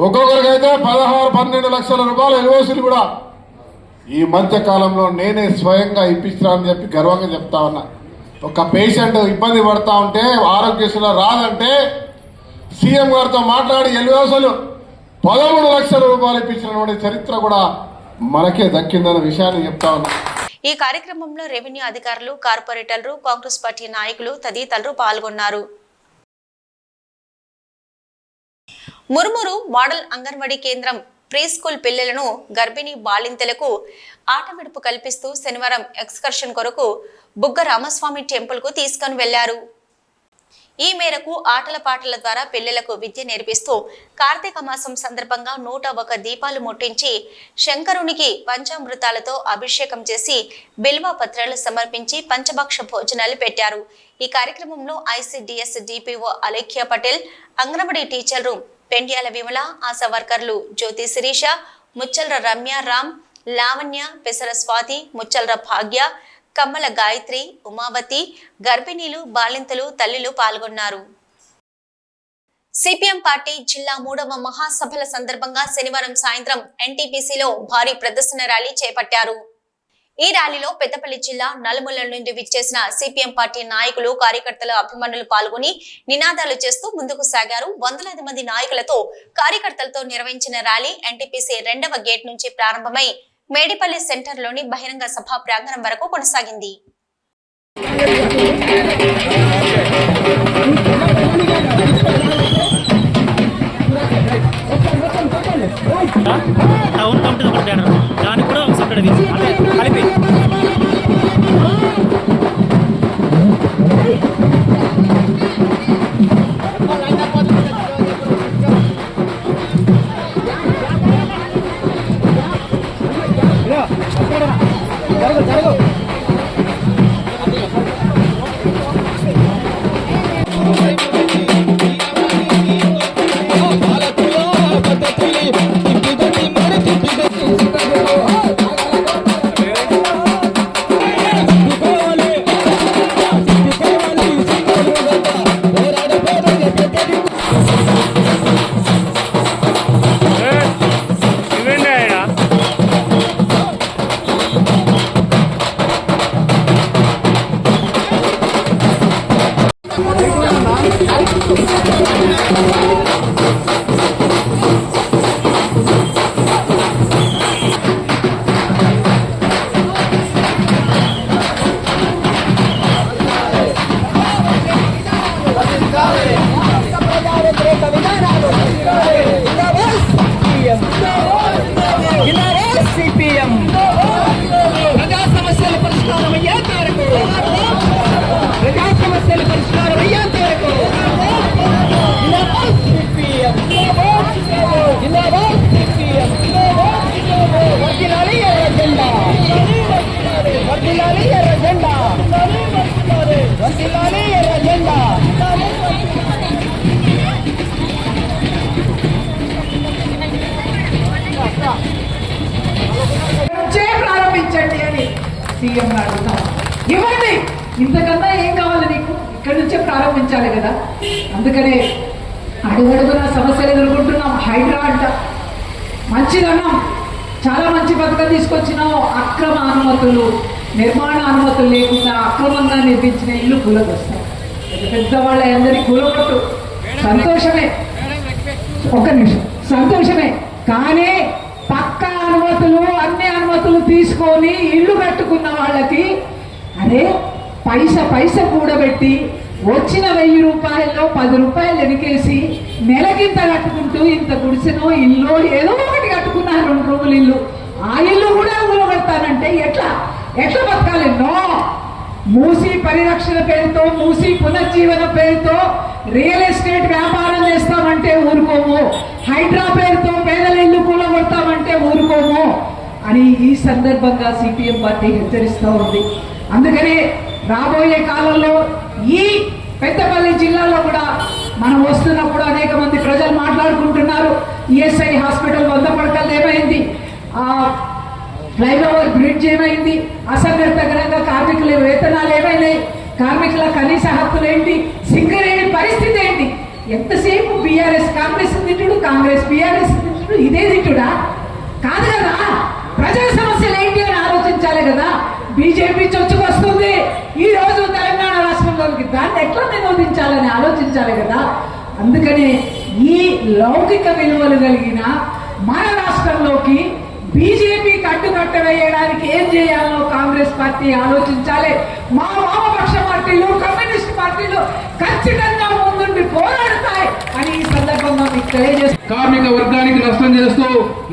ఒక్కొక్కరికైతే 16-12 లక్షల రూపాయల ఎల్ఓసీలు కూడా ఈ మధ్య కాలంలో నేనే స్వయంగా ఇప్పించానని చెప్పి గర్వంగా చెప్తా ఉన్నా. ఒక పేషెంట్ ఇబ్బంది పడతా ఉంటే ఆరోగ్యశ్రీలో రాదంటే సీఎం గారితో మాట్లాడి ఎల్ఓసీలు 13 లక్షల రూపాయలు ఇప్పించినటువంటి చరిత్ర కూడా మనకే దక్కిందన్న విషయాన్ని చెప్తా ఉన్నా. ఈ కార్యక్రమంలో రెవెన్యూ అధికారులు, కార్పొరేటర్లు, కాంగ్రెస్ పార్టీ నాయకులు తదితరులు పాల్గొన్నారు. మురుమురు మోడల్ అంగన్వాడీ కేంద్రం ప్రీ స్కూల్ పిల్లలను, గర్భిణీ బాలింతలకు ఆట విడుపు కల్పిస్తూ శనివారం ఎక్స్కర్షన్ కొరకు బుగ్గ రామస్వామి టెంపుల్ కు తీసుకుని వెళ్లారు. ఈ మేరకు ఆటల పాటల ద్వారా పిల్లలకు విద్య నేర్పిస్తూ కార్తీక మాసం సందర్భంగా 101 దీపాలు ముట్టించి శంకరునికి పంచామృతాలతో అభిషేకం చేసి బిల్వ పత్రాలు సమర్పించి పంచభక్ష భోజనాలు పెట్టారు. ఈ కార్యక్రమంలో ఐసిడిఎస్ డిపిఓ అలేఖ్య పటేల్, అంగన్వాడీ టీచర్లు పెండ్యాల విమల, ఆశా వర్కర్లు జ్యోతి శిరీష, ముచ్చల్ర రమ్య రామ్, లావణ్య, పెసర స్వాతి, ముచ్చల్ర భాగ్య, కమ్మల గాయత్రి, ఉమావతి, గర్భిణీలు, బాలింతలు, తల్లులు పాల్గొన్నారు. సిపిఎం పార్టీ జిల్లా 3వ మహాసభల సందర్భంగా శనివారం సాయంత్రం ఎన్టీపీసీలో భారీ ప్రదర్శన ర్యాలీ చేపట్టారు. ఈ ర్యాలీలో పెద్దపల్లి జిల్లా నలుమూలల నుండి విచ్చేసిన సిపిఎం పార్టీ నాయకులు, కార్యకర్తల అభిమానులు పాల్గొని నినాదాలు చేస్తూ ముందుకు సాగారు. వందలాది మంది నాయకులతో, కార్యకర్తలతో నిర్వహించిన ర్యాలీ ఎన్టీపీసీ 2వ గేట్ నుంచి ప్రారంభమై మేడిపల్లి సెంటర్లోని బహిరంగ సభా ప్రాంగణం వరకు కొనసాగింది. ఇక్కడి నుంచే ప్రారంభించాలి కదా. అందుకనే అడుగడుగున సమస్యలు ఎదుర్కొంటున్నాం. హైడ్రా అంట మంచిదన్నాం, చాలా మంచి పథకం తీసుకొచ్చినాం. అక్రమ అనుమతులు, నిర్మాణ అనుమతులు లేకుండా అక్రమంగా నిర్మించిన ఇల్లు కూలకొస్తాయి. పెద్దవాళ్ళ అందరికీ కూలగొట్టు, సంతోషమే, ఒక్క నిమిషం, సంతోషమే. కానీ పక్కా అనుమతులు, అన్ని అనుమతులు తీసుకొని ఇల్లు కట్టుకున్న వాళ్ళకి అరే పైస కూడబెట్టి వచ్చిన 1000 రూపాయల్లో 10 రూపాయలు వెనకేసి నెలకింత కట్టుకుంటూ ఇంత గుడిసెనో ఇల్లు ఏదో ఒకటి కట్టుకున్నారు, 2 రూముల ఇల్లు. ఆ ఇల్లు కూడా కూలబెడతానంటే ఎట్లా బతకాలి? నో. మూసీ పరిరక్షణ పేరుతో, మూసీ పునర్జీవన పేరుతో రియల్ ఎస్టేట్ వ్యాపారం చేస్తామంటే ఊరుకోము, హైడ్రా పేరుతో పేదల ఇల్లు కూలగొడతామంటే ఊరుకోము అని ఈ సందర్భంగా సిపిఎం పార్టీ హెచ్చరిస్తూ ఉంది. అందుకనే రాబోయే కాలంలో ఈ పెద్దపల్లి జిల్లాలో కూడా మనం వస్తున్నప్పుడు అనేక మంది ప్రజలు మాట్లాడుకుంటున్నారు, ఈఎస్ఐ హాస్పిటల్ 100 పడకలు ఏమైంది, ఫ్లైఓవర్ బ్రిడ్జ్ ఏమైంది, అసంఘటిత రంగ కార్మికుల వేతనాలు ఏమైనాయి, కార్మికుల కనీస హక్కులు ఏంటి, సింగరేణి పరిస్థితి ఏంటి? ఎంతసేపు బీఆర్ఎస్ కాంగ్రెస్ తిట్టుడు, కాంగ్రెస్ బీఆర్ఎస్ తిట్టుడు, ఇదే తిట్టుడా? కాదు కదా. ప్రజల సమస్యలు ఏంటి అని ఆలోచించాలి కదా. బీజేపీ చొచ్చుకొస్తుంది ఈ రోజు తెలంగాణ రాష్ట్రంలోకి, దాన్ని ఎట్లా నిరోధించాలని ఆలోచించాలి కదా. అందుకనే ఈ లౌకిక విలువలు కలిగిన మన రాష్ట్రంలోకి బీజేపీకి అడ్డుకట్ట వేయడానికి ఏం చేయాలో కాంగ్రెస్ పార్టీ ఆలోచించాలి. మా వామపక్ష పార్టీలు, కమ్యూనిస్ట్ పార్టీలు ఖచ్చితంగా ముందుండి పోరాడతాయి అని ఈ సందర్భంగా మీకు తెలియజేస్తాను. కార్మిక వర్గానికి నష్టం చేస్తూ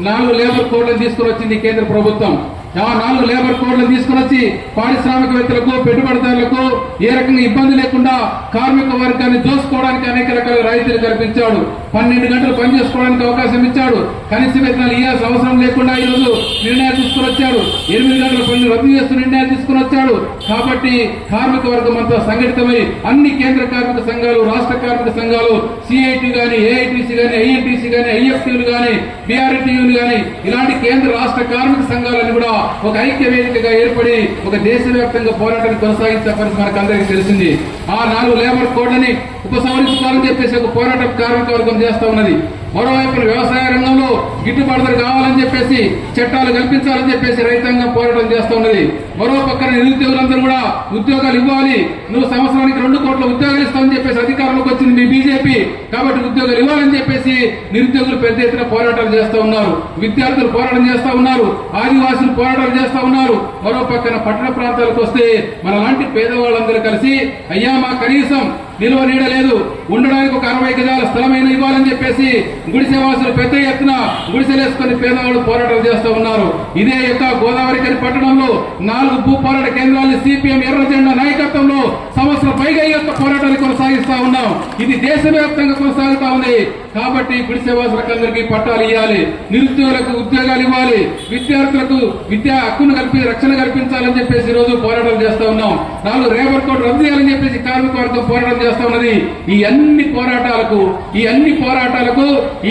4 లేబర్ కోడ్లను తీసుకుని వచ్చింది కేంద్ర ప్రభుత్వం. ఆ 4 లేబర్ కోడ్లను తీసుకుని వచ్చి పారిశ్రామికవేత్తలకు, పెట్టుబడిదారులకు ఏ రకంగా ఇబ్బంది లేకుండా కార్మిక వర్గాన్ని దోసుకోవడానికి అనేక రకాల రాయితీలు కల్పించాడు. 12 గంటలు పని చేసుకోవడానికి అవకాశం ఇచ్చాడు. కనీస వేతనాలు ఇవ్వాల్సిన అవసరం లేకుండా ఈరోజు నిర్ణయాలు తీసుకుని వచ్చాడు. 8 గంటల పనులు రద్దు చేస్తూ నిర్ణయాలు తీసుకుని వచ్చాడు. కాబట్టి కార్మిక వర్గం అంతా సంఘటితమై అన్ని కేంద్ర కార్మిక సంఘాలు, రాష్ట్ర కార్మిక సంఘాలు, సిఐటి గాని, ఏఐటిసి గాని, ఐఎన్టీసీ గాని, ఐఎఫ్టీలు గాని, బీఆర్టీయూలు గాని, ఇలాంటి కేంద్ర రాష్ట్ర కార్మిక సంఘాలను కూడా ఒక ఐక్య వేదికగా ఏర్పడి ఒక దేశవ్యాప్తంగా పోరాటాన్ని కొనసాగించే పరిస్థితి మనకు అందరికీ తెలిసింది. ఆ 4 లేబర్ కోడ్లని ఉపసంహరించుకోవాలని చెప్పేసి ఒక పోరాటం కార్మిక వర్గం చేస్తా ఉన్నది. మరోవైపు వ్యవసాయ రంగంలో గిట్టుబాటు ధర కావాలని చెప్పేసి, చట్టాలు కల్పించాలని చెప్పేసి రైతాంగం పోరాటం చేస్తూ ఉన్నది. మరో పక్కన నిరుద్యోగులందరూ కూడా ఉద్యోగాలు ఇవ్వాలి, నువ్వు సంవత్సరానికి 2 కోట్ల ఉద్యోగాలు ఇస్తావని చెప్పేసి అధికారంలోకి వచ్చింది మీ బీజేపీ, కాబట్టి ఉద్యోగాలు ఇవ్వాలని చెప్పేసి నిరుద్యోగులు పెద్ద ఎత్తున పోరాటాలు చేస్తూ ఉన్నారు. విద్యార్థులు పోరాటం చేస్తూ ఉన్నారు, ఆదివాసులు పోరాటాలు చేస్తూ ఉన్నారు. మరో పక్కన పట్టణ ప్రాంతాలకు వస్తే మన లాంటి పేదవాళ్ళందరూ కలిసి అయ్యా మా కనీసం నిలువ నీడ లేదు, ఉండడానికి ఒక 60 గజాల స్థలమైన ఇవ్వాలని చెప్పేసి గుడిసెవాసులు పెద్ద ఎత్తున గుడిసెలేసుకుని పేదవాళ్ళు పోరాటాలు చేస్తూ ఉన్నారు. ఇదే యొక్క గోదావరికని పట్టణంలో 4 భూ పోరాట కేంద్రాలను సిపిఎం ఎర్ర జెండా నాయకత్వంలో సంవత్సరం పైగా ఈ యొక్క పోరాటాన్ని కొనసాగిస్తా ఉన్నాం. ఇది దేశవ్యాప్తంగా కొనసాగుతా ఉంది. కాబట్టి గుడిసెవాసులకు అందరికీ పట్టాలు ఇవ్వాలి, నిరుద్యోగులకు ఉద్యోగాలు ఇవ్వాలి, విద్యార్థులకు విద్యా హక్కును రక్షణ కల్పించాలని చెప్పేసి ఈ రోజు పోరాటాలు చేస్తా ఉన్నాం. 4 లేబర్ కోడ్ రద్దు చేయాలని చెప్పేసి కార్మిక వర్గం పోరాటం చేస్తా ఉన్నది. ఈ అన్ని పోరాటాలకు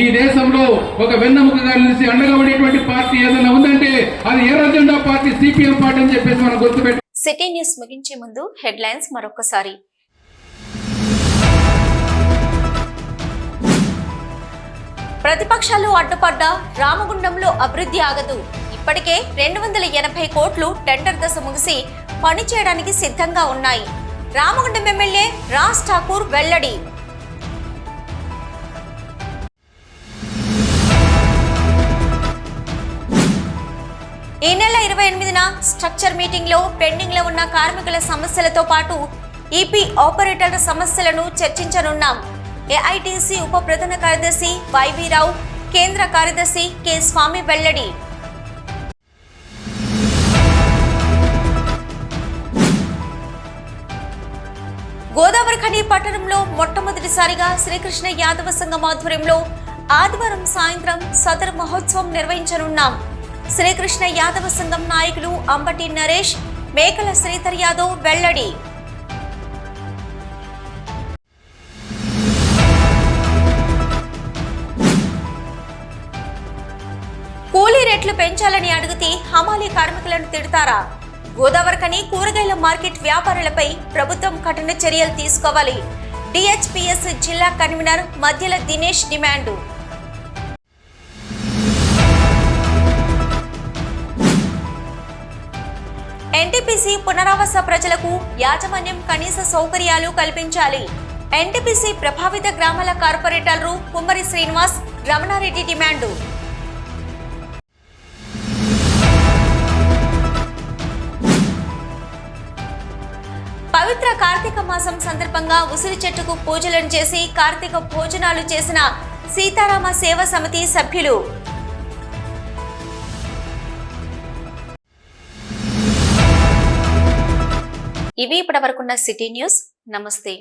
ఈ దేశంలో ఒక వెన్నెముకగా నిలిచి అండగా ఉండేటువంటి పార్టీ ఏదైనా ఉందంటే అది ఎర్ర జెండా పార్టీ, సిపిఎం పార్టీ అని చెప్పేసి మనం గుర్తుపెట్టి. సిటీ న్యూస్ ముగించే ముందు హెడ్లైన్స్ మరొకసారి. ప్రతిపక్షాలు అడ్డుపడ్డా రామగుండంలో అభివృద్ధి ఆగదు. ఇప్పటికే 280 కోట్లు టెండర్ దశ ముగిసి పనిచేయడానికి సిద్ధంగా ఉన్నాయి. రామగుండం ఎమ్మెల్యే రాజ్ ఠాకూర్ వెల్లడి. ఈ నెల 28న స్ట్రక్చర్ మీటింగ్ లో పెండింగ్ లో ఉన్న కార్మికుల సమస్యలతో పాటు ఈపీ ఆపరేటర్ల సమస్యలను చర్చించనున్నాం. ఏఐటీసీ ఉప ప్రధాన కార్యదర్శి వైవి రావు, కేంద్ర కార్యదర్శి కె స్వామి వెల్లడి. గోదావరిఖని పట్టణంలో మొట్టమొదటిసారిగా శ్రీకృష్ణ యాదవ సంఘం ఆధ్వర్యంలో ఆదివారం సాయంత్రం సదర్ మహోత్సవం నిర్వహించనున్నాం. శ్రీకృష్ణ యాదవ సంఘం నాయకులు అంబటి నరేష్, మేకల శ్రీధర్ యాదవ్ వెల్లడి. కూలీ రేట్లు పెంచాలని అడిగితే హమాలీ కార్మికులను తిడతారా? గోదావరికని కూరగాయల మార్కెట్ వ్యాపారులపై ప్రభుత్వం కఠిన చర్యలు తీసుకోవాలి. డిహెచ్పిఎస్ జిల్లా కన్వీనర్ మధ్యల దినేష్ డిమాండు. ఎన్టీపీసీ పునరావాస ప్రజలకు యాజమాన్యం కనీస సౌకర్యాలు కల్పించాలి. ఎన్టీపీసీ ప్రభావిత గ్రామాల కార్పొరేటర్లు కుమ్మరి శ్రీనివాస్, రమణారెడ్డి డిమాండు. పవిత్ర కార్తీక మాసం సందర్భంగా ఉసిరి చెట్టుకు పూజలను చేసి కార్తీక భోజనాలు చేసిన సీతారామ సేవా సమితి సభ్యులు. ఇవి ఇప్పటివరకున్న సిటీ న్యూస్. నమస్తే.